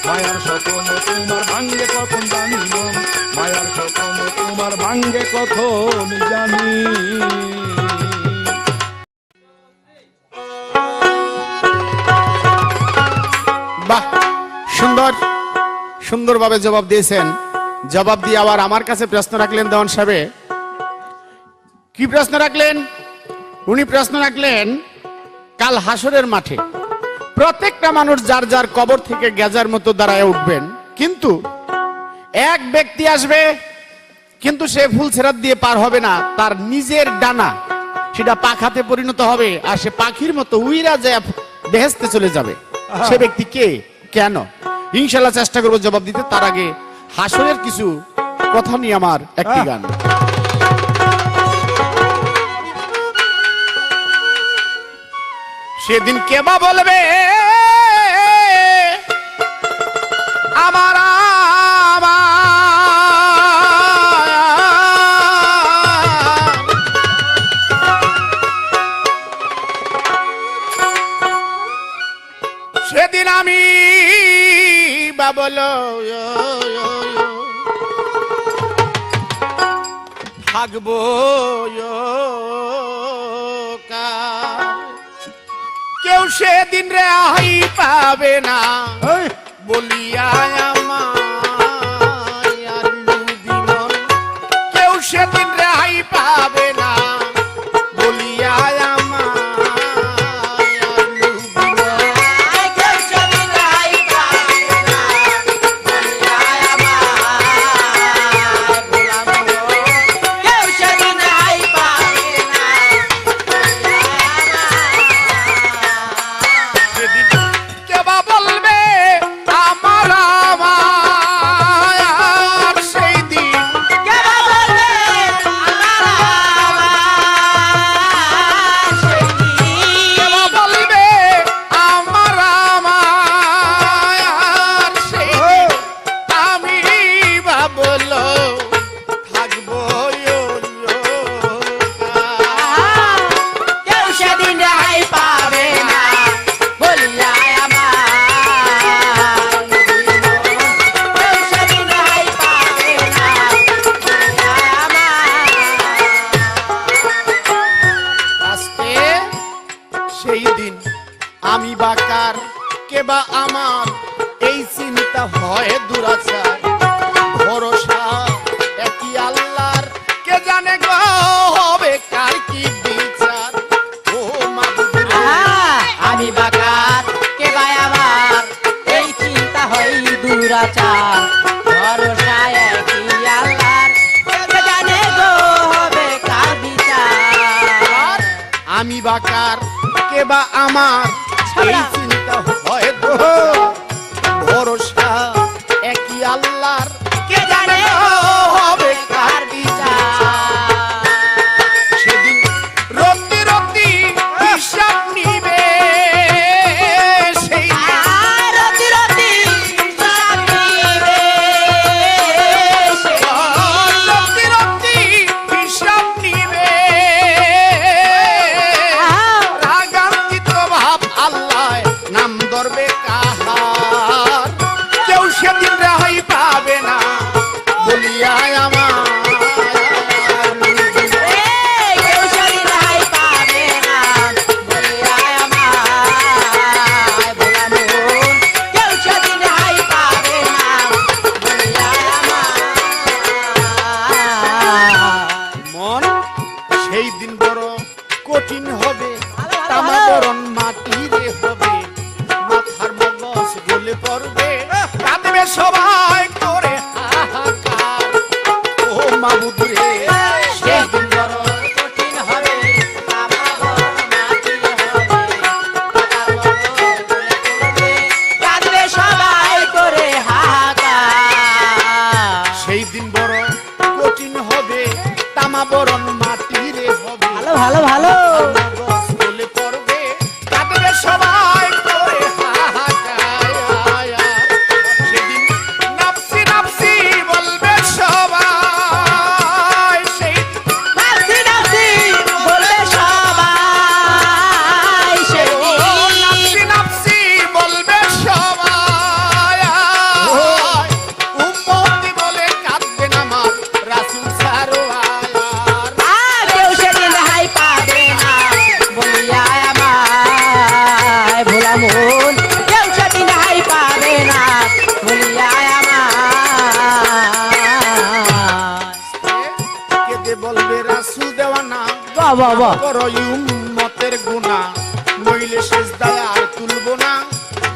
Speaker 1: মায়ার স্বপ্ন তোমার ভাঙ্গে কখন জানি মন, মায়ার স্বপ্ন তোমার ভাঙ্গে কখন জানি।
Speaker 2: বাহ, সুন্দর সুন্দরভাবে জবাব দিয়েছেন। জবাব দিয়ে আবার আমার কাছে প্রশ্ন রাখলেন দেওয়ান সাহেব। কি প্রশ্ন রাখলেন? উনি প্রশ্ন রাখলেন, কাল হাসরের মাঠে প্রত্যেকটা মানুষ যার যার কবর থেকে গেজার মতো দাঁড়ায় উঠবেন, কিন্তু এক ব্যক্তি আসবে, কিন্তু সে ফুলছেরাত দিয়ে পার হবে না, তার নিজের ডানা সেটা পাখাতে পরিণত হবে, আর সে পাখির মতো উইরা যায় বেহেশতে চলে যাবে। সে ব্যক্তি কে, কেন? ইনশাল্লাহ চেষ্টা করবো জবাব দিতে। তার আগে হাসরের কিছু কথা নিয়ে আমার একটি গান। সেদিন কেবা বলবে আমার সেদিন আমি বাবলো থাকবো কেউ সেদিন রেহাই পাবে না বলিয়া আমার দিন, কেউ সেদিন রেহাই পাবে না বলিয়া আমার সেই দিন আমি বাকার কেবা আমার এই চিন্তা হয় দুরাচার ভরসা একই আল্লাহর কে জানে গো হবে কার কি বিচার আমি বাকার কে বা আমার এই চিন্তা হয় তো ভরসা একই আল্লাহর
Speaker 3: কে জানে হবে কার বিচার
Speaker 2: সেদিন রতি রতি হিসাব নিবে সেই
Speaker 3: রতি রতি হিসাব নিবে
Speaker 2: রতি রতি হিসাব নিবে রাগান্বিত ভাব আল্লাহ নাম ধরবে কাহার কেউ সেদিন রেহাই পাবে না বলিয়া আমার
Speaker 3: কেউ শরীর হাই পাবে না বলিয়া আমায় ভোলা মন কেউ শরীর হাই পাবে না বলিয়া আমায়
Speaker 2: মন সেই দিন বড় কঠিন হবে তামাবরণ মাটিরে হবে মাথার মগজ গলে পড়বে কাঁদবে সবাই করে হাহাকার ও মাবুদ রে সেই দিন বড়
Speaker 3: কঠিন হবে আমার মাটি হবে পাতার মতো বলে করবে কাঁদবে সবাই করে হাহাকার
Speaker 2: সেই দিন বড় কঠিন হবে তামাবরণ মাটিরে হবে
Speaker 3: ভালো ভালো ভালো
Speaker 2: মগজ গলে পড়বে কাঁদবে সবাই করে হাহাকার সেদিন নাফসি নাফসি বলবে সবাই সেই
Speaker 3: নাচি নাচি বলবে সবাই সেদিন
Speaker 2: নাফসি নাফসি বলবে সবাই উম্মতি বলে কাঁদবেন আমার রাসূল সারোয়ার
Speaker 3: কেউ সেদিন হাই পাবে না বলিয়া আমায় ভোলা মন কেউ সেদিন হাই পাবে না বলিয়া আমায়
Speaker 2: কেঁদে বলবে রাসূল দেওয়ানা
Speaker 3: বাহ বাহ বাহ
Speaker 2: করো উম্মতের গুনাহ নইলে সিজদায় আর তুলবো না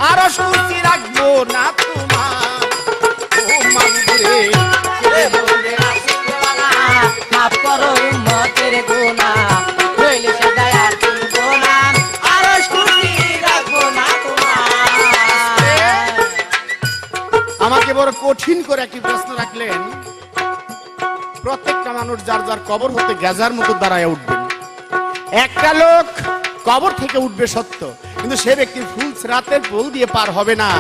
Speaker 2: আর সুচি রাখবো না তোমার ও মাবুদরে কেঁদে বলবে
Speaker 3: মাফ করো উম্মতের গুনাহ নইলে সে দয়া তুলবো না আর খুশি রাখবো না তোমার
Speaker 2: আমাকে বড় কঠিন করে একটি প্রশ্ন রাখলেন প্রত্যেকটা মানুষ যার যার কবর হতে গেজার মতো দাঁড়ায় উঠবেন একটা লোক কবর থেকে উঠবে সত্য কিন্তু সে ব্যক্তি ফুলসরাতের পোল দিয়ে পার হবে না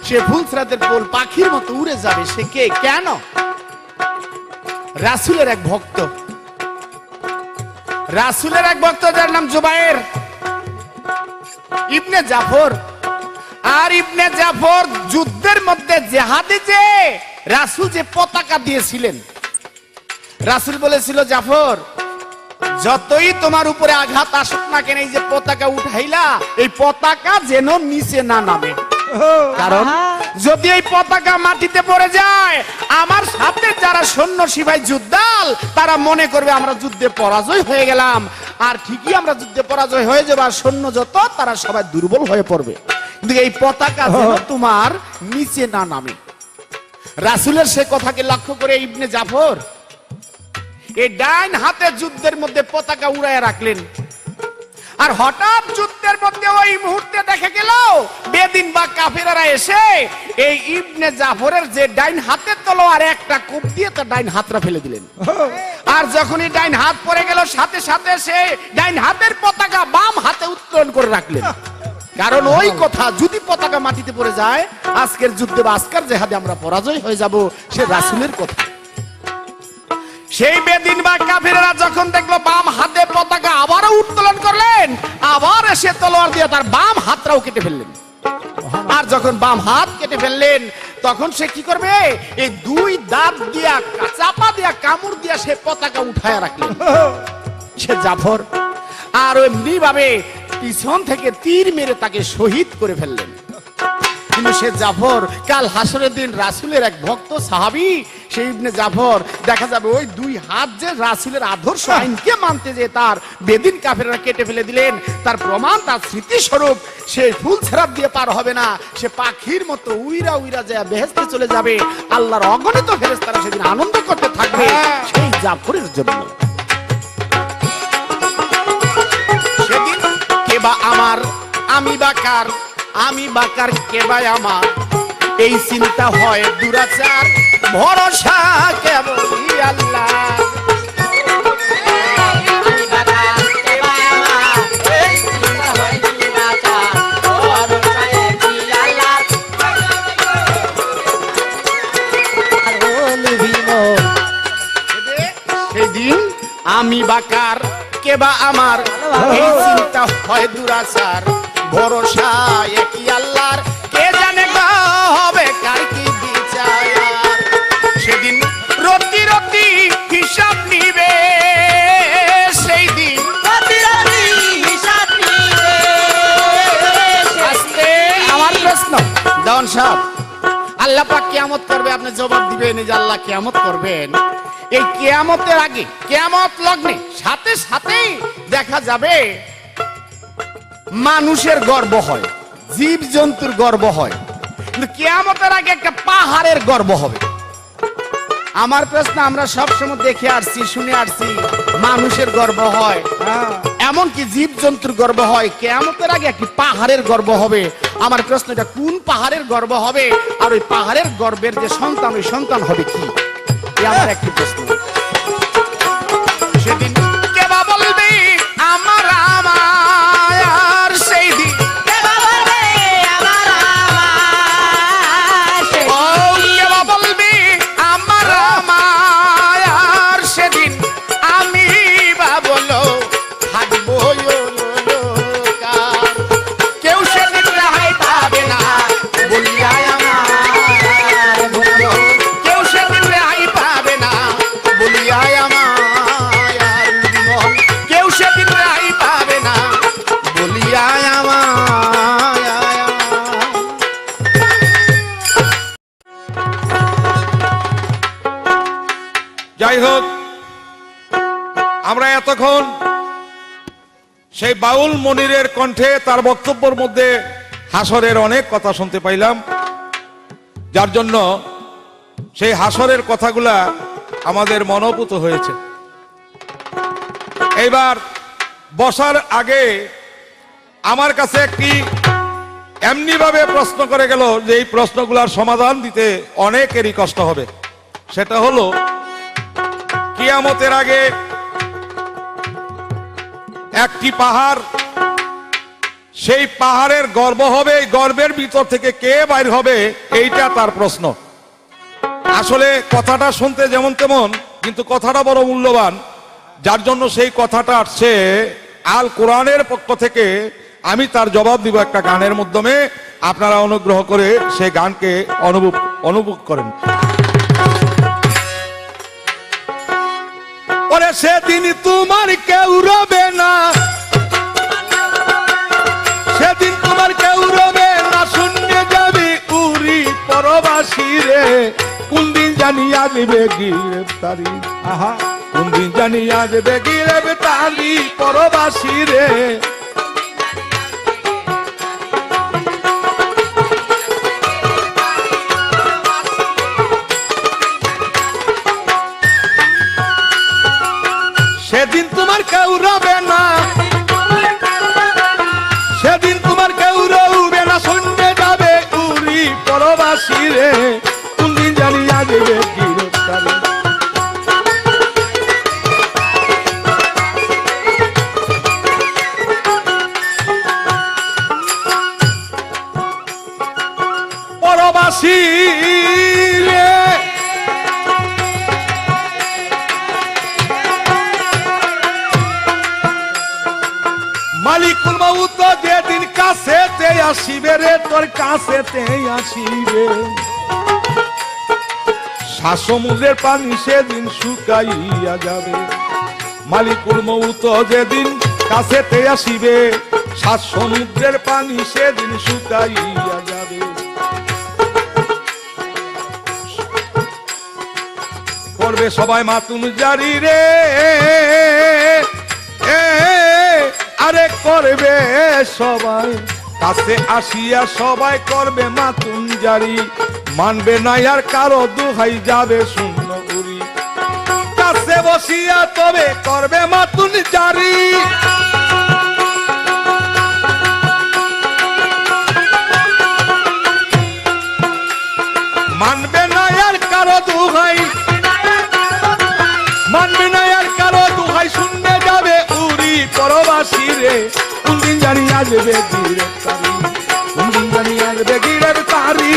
Speaker 2: সে ফুলসরাতের পোল পাখির মতো উড়ে যাবে সে কে কেন রাসূলের এক ভক্ত রাসূলের এক ভক্ত যার নাম জুবায়ের ইবনে জাফর আর ইবনে জাফর যুদ্ধের মধ্যে জেহাদে যে রাসূল যে পতাকা দিয়েছিলেন রাসূল বলেছিল জাফর যতই তোমার উপরে আঘাত আসুক না কেন এই যে পতাকা উঠাইলা এই পতাকা যেন নিচে না নামে কারণ যদি এই পতাকা মাটিতে পড়ে যায় আমার সাথে যারা সৈন্য সিপাহী যোদ্ধাল তারা মনে করবে আমরা যুদ্ধে পরাজয় হয়ে গেলাম আর ঠিকই আমরা যুদ্ধে পরাজয় হয়ে যাবো আর সৈন্য যত তারা সবাই দুর্বল হয়ে পড়বে কিন্তু এই পতাকা যেন তোমার নিচে না নামে রাসূলের সে কথাকে লক্ষ্য করে ইবনে জাফর এই ডাইন হাতে যুদ্ধের মধ্যে পতাকা উড়াইয়া রাখলেন আর হঠাৎ যুদ্ধের মধ্যে ওই মুহূর্তে দেখা গেল বেদিন বা কাফেররা এসে এই ইবনে জাফরের যে ডাইন হাতের তলোয়ার একটা কোপ দিয়ে তার ডাইন হাতটা ফেলে দিলেন আর যখনই ডাইন হাত পড়ে গেল সাথে সাথে সে ডাইন হাতের পতাকা বাম হাতে উত্তোলন করে রাখলেন কারণ ওই কথা যদি পতাকা মাটিতে পড়ে যায় আজকের যুদ্ধে বা আজকের জেহাদে আমরা পরাজয় হয়ে যাব সে রাসূলের কথা সেই বেদিন বা কাফিররা যখন দেখলো বাম হাতে পতাকা আবারও উত্তোলন করলেন আবার এসে তলোয়ার দিয়ে তার বাম হাতটাও কেটে ফেললেন আর যখন বাম হাত কেটে ফেললেন তখন সে কি করবে এই দুই দাঁত দিয়া চাপা দিয়া কামড় দিয়া সে পতাকা উঠায় রাখলেন সে জাফর আর এমনি ভাবে পিছন থেকে তীর মেরে তাকে শহীদ করে ফেললেন কিন্তু সে জাফর কাল হাসরের দিন রাসূলের এক ভক্ত সাহাবী সেই ইবনে জাফর দেখা যাবে ওই দুই হাত যে রাসূলের আদর্শ আইনকে মানতে যে তার বেদিন কাফেররা কেটে ফেলে দিলেন তার প্রমাণ তার স্মৃতি স্বরূপ সে ফুল ছেড়াপ দিয়ে পার হবে না সে পাখির মতো উইরা উইরা যায় বেহেশতে চলে যাবে আল্লাহর অগণিত ফেরেশতারা সেদিন আনন্দ করতে থাকবে সেই জাফরের জন্য বা আমার, আমি বা কার, আমি বা কার, কে বা আমার, এই চিন্তা হয় দুরাচার, ভরসা কেবলই আল্লাহ।
Speaker 3: আমি বাঁকা কে বা আমার, এই চিন্তা হয় দুরাচার, ভরসা একই আল্লাহ। আর বলবি মন
Speaker 2: সেদিন আমি বা কার, কে বা আমার, এই চিন্তা হয় দুরাচার, ভরসা একই আল্লাহর, কে জানে গো হবে কার কি বিচার। সেদিন রতি রতি হিসাব নিবে, সেই দিন
Speaker 3: রাতি রাতি হিসাব নিবে।
Speaker 2: আস্তে আমার প্রশ্ন দেওয়ান সাহেব, আল্লাহ পাক কিয়ামত করবে, আপনি জবাব দিবেন যে আল্লাহ কিয়ামত করবেন। এই কিয়ামতের আগে, কিয়ামত লগ্নে সাথে সাথেই দেখা যাবে মানুষের গর্ব হয়, জীব জন্তুর গর্ব হয়, কিন্তু কিয়ামতের আগে একটা পাহাড়ের গর্ব হবে। আমার প্রশ্ন, আমরা সবসময় দেখে আসছি, শুনে আসছি মানুষের গর্ব হয়, এমনকি জীব জন্তুর গর্ব হয়, কিয়ামতের আগে একটি পাহাড়ের গর্ব হবে। আমার প্রশ্ন, এটা কোন পাহাড়ের গর্ব হবে, আর ওই পাহাড়ের গর্বের যে সন্তান, ওই সন্তান হবে কি? এই আমার একটি প্রশ্ন। সেদিন কে বা বলবে আমার আমার, সেই দিন
Speaker 3: কে বা বলবে আমার আমার, সেই
Speaker 2: ও কে বা বলবে আমার আমার, সেদিন আমি বা বলো থাকবো কার, কেউ সেদিন রেহাই পাবে না বলিয়া আমার বলো, কেউ সেদিন রেহাই পাবে না বলিয়া আমার মন, কেউ সেদিন রেহাই পাবে না বলিয়া আমার।
Speaker 1: যাই হোক, আমরা এতক্ষণ সেই বাউল মনিরের কণ্ঠে তার বক্তব্যের মধ্যে হাসরের অনেক কথা শুনতে পাইলাম, যার জন্য সেই হাসরের কথাগুলা আমাদের মনোভূত হয়েছে। এইবার বসার আগে আমার কাছে একটি এমনি ভাবে প্রশ্ন করে গেল যে এই প্রশ্নগুলার সমাধান দিতে অনেকেরই কষ্ট হবে। সেটা হলো, কিয়ামতের আগে একটি পাহাড়, সেই পাহাড়ের গর্ব হবে, এই গর্বের ভিতর থেকে কে বাইর হবে, এইটা তার প্রশ্ন। আসলে কথাটা শুনতে যেমন তেমন, কিন্তু কথাটা বড় মূল্যবান, যার জন্য সেই কথাটা আসছে আল কোরআনের পক্ষ থেকে। আমি তার জবাব দিব একটা গানের মাধ্যমে, আপনারা অনুগ্রহ করে সেই গানকে অনুভব করেন। ওরে সেদিন তোমার কেউ রবে না, সেদিন তোমার কেউ রবে না, শূন্য যাবে উড়ি পরবাসী রে, কোন দিন জানি আসবে গ্রেফতারি, আহা কোন দিন জানি আসবে গ্রেফতারি পরবাসী রে। সেদিন তোমার কেউ রবে না, সেদিন তোমার কেউ রবে না, শুনবে যাবে উড়ি পরবাসী রে, কোন দিন জানি আসবে গ্রেফতারি। পরবাসী রে, মালিকুল মউত যেদিন কাছেতে আসিবে রে, তোর কাছেতে আসিবে, সাত সমুদ্রের পানি সেদিন শুকাইয়া যাবে। মালিকুল মউত যেদিন কাছেতে আসিবে, সাত সমুদ্রের পানি সেদিন শুকাইয়া যাবে। করবে সবাই মাতুম জারি রে, আরে করবে সবাই কাছে আসিয়া, সবাই করবে মাতুম জারি, মানবে না আর কারো দুহাই যাবে শূন্য উড়ি, কাছে বসিয়া তবে করবে মাতুম জারি। পরবাসী রে কোন দিন জানি আসবে গিরের তারি, কোন দিন জানি আসবে গিরের তারি।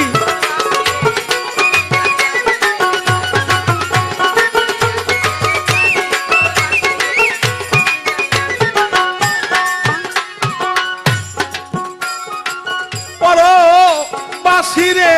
Speaker 1: পরবাসী রে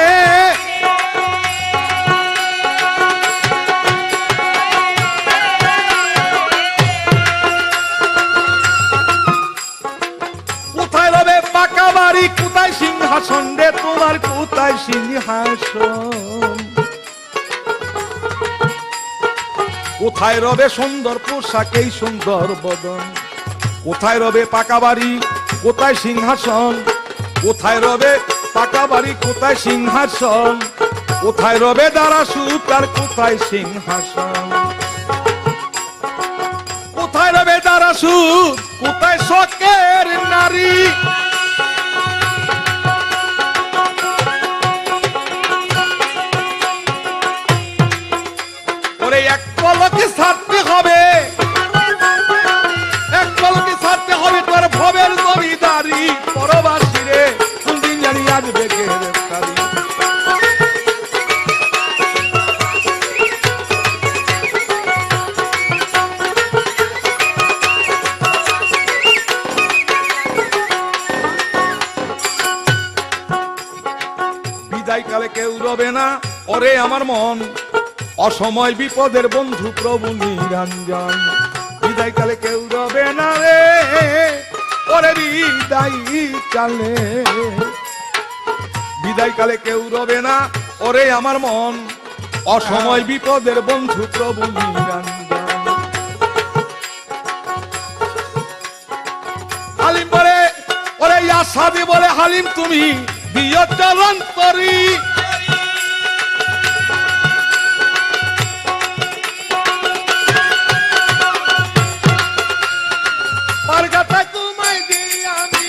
Speaker 1: কোথায় রবে পাকা বাড়ি, কোথায় সিংহাসন রে তোমার, কোথায় সিংহাসন, কোথায় রবে সুন্দর পোশাক এই সুন্দর বদন, কোথায় রবে পাকা বাড়ি, কোথায় সিংহাসন, কোথায় রবে পাকা বাড়ি, কোথায় সিংহাসন, কোথায় রবে দ্বারা সুখ আর কোথায় সিংহাসন, কোথায় রবে দ্বারা সুখ, কোথায় শখের নারী। ওরে এক পলকে ছাড়তে হবে, এক পলকে ছাড়তে হবে তোর ভবের জমিদারি। পরবাসী রে কোন দিন জানি আসবে গ্রেফতারি। বিদায় কালে কেউ রবে না ওরে আমার মন, অসময় বিপদের বন্ধু প্রভু নিরঞ্জন। বিদায় কালে কেউ রবে না রে ওরে বিদায় কালে, বিদায় কালে কেউ রবে না ওরে আমার মন, অসময় বিপদের বন্ধু প্রভু নিরঞ্জন। হালিম বলে ওরে আসাদি বলে হালিম তুমি দিও চরণ করি। পারগাটায় তোমায় যে আমি,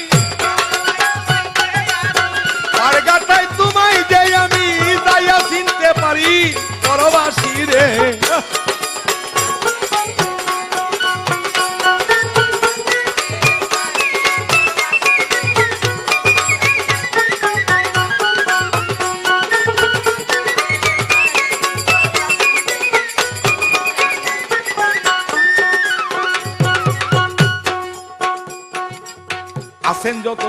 Speaker 1: পারগাটায় তোমায় যে আমি দায়া চিনতে পারি। পরবাসী রে আছেন যত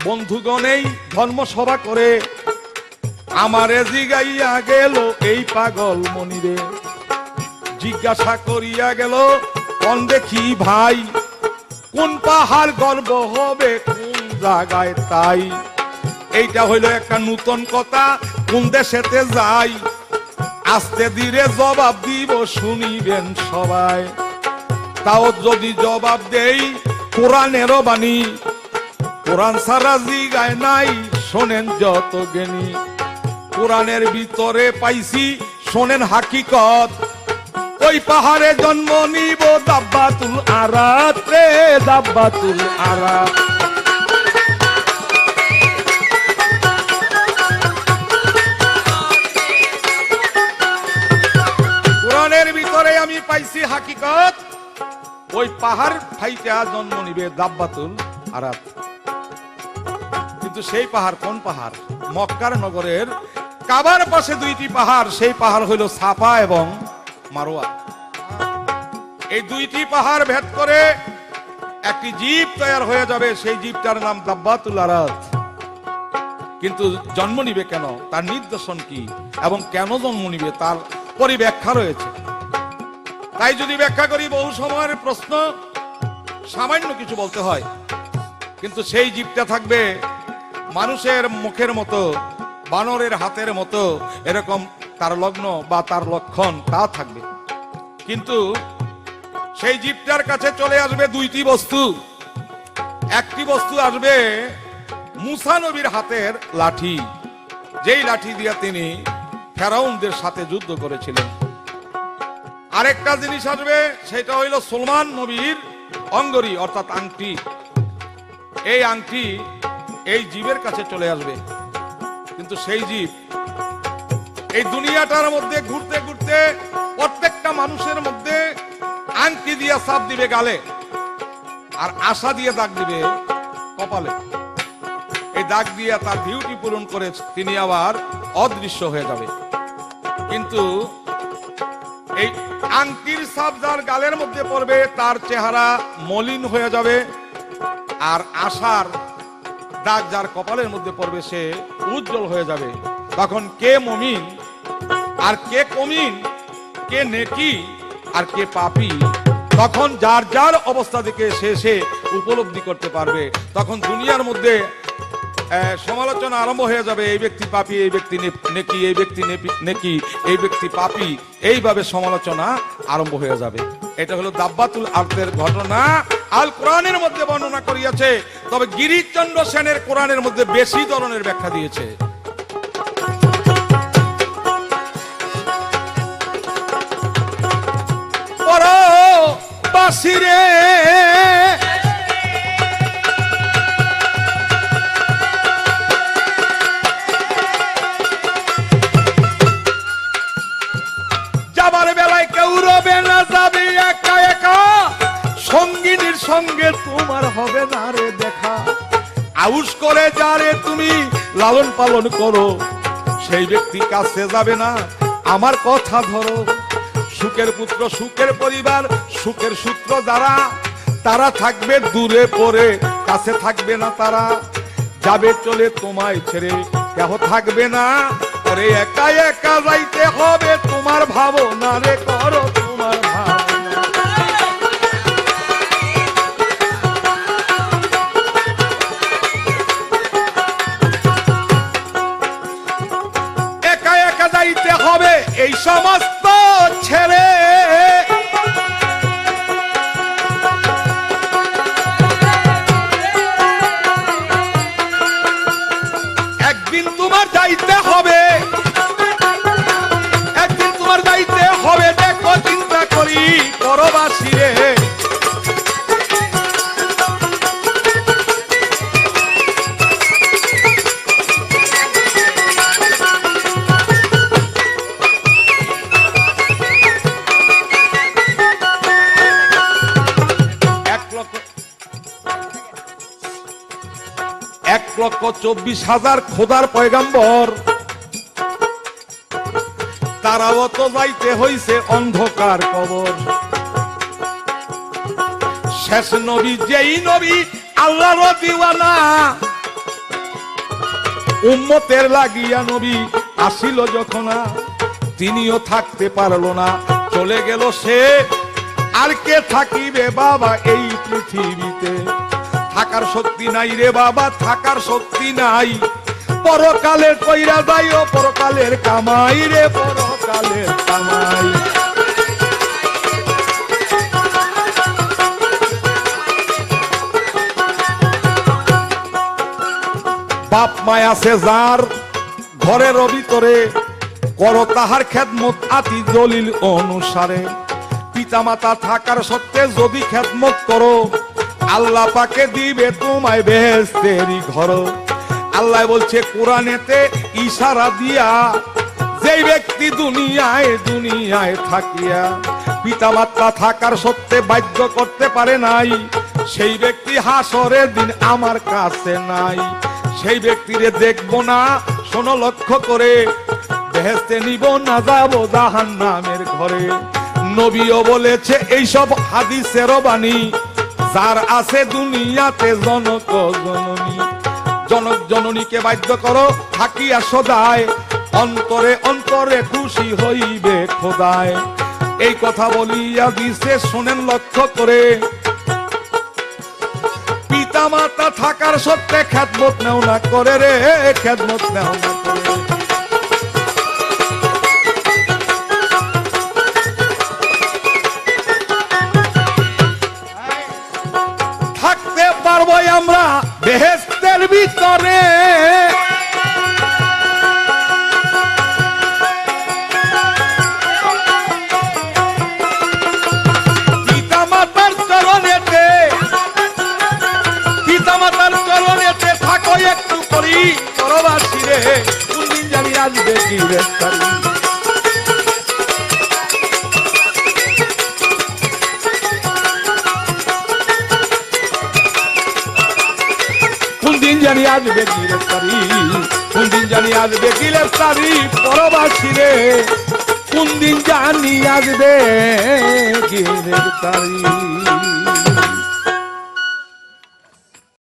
Speaker 1: বন্ধুগণেই ধর্মসভা করে, আমারে জিগাইয়া গেল এই পাগল মনিরে, জিজ্ঞাসা করিয়া গেল কোন দেখি ভাই, কোন পাহাড় গর্ব হবে কোন জায়গায় তাই। এইটা হইল একটা নূতন কথা, কোন দেশেতে যাই আস্তে ধীরে জবাব দিব শুনিবেন সবাই। তাও যদি জবাব দেই কোরআনেরও বাণী, কোরআন সারা জিগায় নাই শোনেন যত জ্ঞানী। কোরআনের ভিতরে পাইছি শোনেন হাকিকত, ওই পাহাড়ে জন্ম নিব দাব্বাতুল আরাত রে দাব্বাতুল আরাত। কোরআনের ভিতরে আমি পাইছি হাকিকত, ওই পাহাড় ঠাইতে জন্ম নিবে দাব্বাতুল আরাত। কিন্তু সেই পাহাড় কোন পাহাড়? মক্কার নগরের কাবার পাশে দুইটি পাহাড়, সেই পাহাড় হইল সাফা এবং মারোয়া। এই দুইটি পাহাড় ভেদ করে একটি জীব তৈরি হয়ে যাবে, সেই জীবটার নাম দাব্বাতুল আরাত। কিন্তু জন্ম নিবে কেন, তার নির্দেশন কি এবং কেন জন্ম নিবে তার পরিব্যাখ্যা রয়েছে। তাই যদি ব্যাখ্যা করি বহু সময়ের প্রশ্ন, সামান্য কিছু বলতে হয়। কিন্তু সেই জীবটা থাকবে মানুষের মুখের মতো, বানরের হাতের মতো, এরকম তার লগ্ন বা তার লক্ষণ তা থাকবে। কিন্তু সেই জীবটার কাছে চলে আসবে দুইটি বস্তু। একটি বস্তু আসবে মুসা নবীর হাতের লাঠি, যেই লাঠি দিয়ে তিনি ফেরাউনদের সাথে যুদ্ধ করেছিলেন। আরেকটা জিনিস আসবে, সেটা হইল সুলমান নবীর অঙ্গরি অর্থাৎ আংটি। এই আংটি এই জীবের কাছে চলে আসবে। কিন্তু সেই জীব এই দুনিয়াটার মধ্যে ঘুরতে ঘুরতে প্রত্যেকটা মানুষের মধ্যে আংটি দিয়া চাপ দিবে গালে। আর আশা দিয়ে দাগ দিবে কপালে। এই দাগ দিয়ে তার ডিউটি পূরণ করে তিনি আবার অদৃশ্য হয়ে যাবে। কিন্তু এই আংটির ছাপ যার গালের মধ্যে পড়বে তার চেহারা মলিন হয়ে যাবে, আর আশার দাগ যার কপালের মধ্যে পড়বে সে উজ্জ্বল হয়ে যাবে। তখন কে মুমিন আর কে কমিন, কে নেকি আর কে পাপী, তখন যার যার অবস্থা থেকে সে উপলব্ধি করতে পারবে। তখন দুনিয়ার মধ্যে সমালোচনা আরম্ভ হয়ে যাবে, এই ব্যক্তি পাপী, এই ব্যক্তি নেকি, এই ব্যক্তি নেকি, এই ব্যক্তি পাপী, এইভাবে সমালোচনা আরম্ভ হয়ে যাবে। এটা হলো দাব্বাতুল আরদের ঘটনা, আল কোরআনের মধ্যে বর্ণনা করিয়াছে। তবে গিরিশচন্দ্র সেনের কোরআনের মধ্যে বেশি ধরনের ব্যাখ্যা দিয়েছে। বাসিরে যাবার বেলায় কেউ রবে না, যাবে একা একা, সঙ্গিনীর সঙ্গে তোমার হবে না রে দেখা। আউশ করে যারে তুমি লালন পালন করো, সেই ব্যক্তি কাছে যাবে না, আমার কথা ধরো। সুখের পুত্র, সুখের পরিবার, সুখের সূত্র যারা, তারা থাকবে দূরে পড়ে, কাছে থাকবে না তারা। যাবে চলে তোমায় ছেড়ে, কেহ থাকবে না, ওরে একা একা যাইতে হবে, তোমার ভাবনা রে করো, তোমার ভাবনা। একা একা যাইতে হবে এই সমস্ত ছেড়ে, একদিন তোমার যাইতে হবে, একদিন তোমার যাইতে হবে, দেখো চিন্তা করি পরবাসী রে। এক লক্ষ 24,000 খোদার পয়গাম্বর, তারাও তো যাইতে হইছে অন্ধকার কবর। শেষ নবী যেই নবী আল্লাহর দিওয়ানা, উম্মতের লাগিয়া নবী আসিল যখন, তিনিও থাকতে পারল না, চলে গেল সে। আর কে থাকিবে বাবা এই পৃথিবীতে? থাকার শক্তি নাই রে বাবা, থাকার শক্তি নাই। পরকালে কইরা যাইও পরকালের কামাই রে, পরকালের কামাই। বাপ মায় আছে যার ঘরের ভিতরে, করো তাহার খেদমত আতি দলিল অনুসারে। পিতা মাতা থাকার সত্ত্বে যদি খেদমত করো, আল্লাহ পাকে দিবে তোমায় বেহেশতেরই ঘর। আল্লাহ বলছে কোরআনেতে ইশারা দিয়া, যেই ব্যক্তি দুনিয়ায় থাকিয়া পিতা মাতা থাকার সত্ত্বে বাধ্য করতে পারে নাই, সেই ব্যক্তি হাসরের দিন আমার কাছে নাই। সেই ব্যক্তিরে দেখবো না, শোনো লক্ষ্য করে, বেহেশতে নিব না, যাবো জাহান্নামের ঘরে। নবীও বলেছে এইসব হাদিসের বাণী, যার আছে দুনিয়াতে জনক জননী। জনক জননীকে বাধ্য করো থাকিয়া সদায়, অন্তরে অন্তরে খুশি হইবে খোদায়। এই কথা বলিয়া দিছে শোনেন লক্ষ্য করে, পিতা মাতা থাকার সত্ত্বে খেদমত নেও না করে রে, খেদমত নেও না করে। থাকতে পারবো আমরা বেহেশতের ভিতরে, পিতা মাতার চরণেতে, পিতা মাতার চরণেতে থাকো একটু করি পরবাসী রে, কোনদিন জানি আসবে কি রে। দিন জানি আসবে গ্রেফতারি, কোন দিন জানি আসবে গ্রেফতারি পরবাসী রে, কোন দিন জানি আসবে গ্রেফতারি।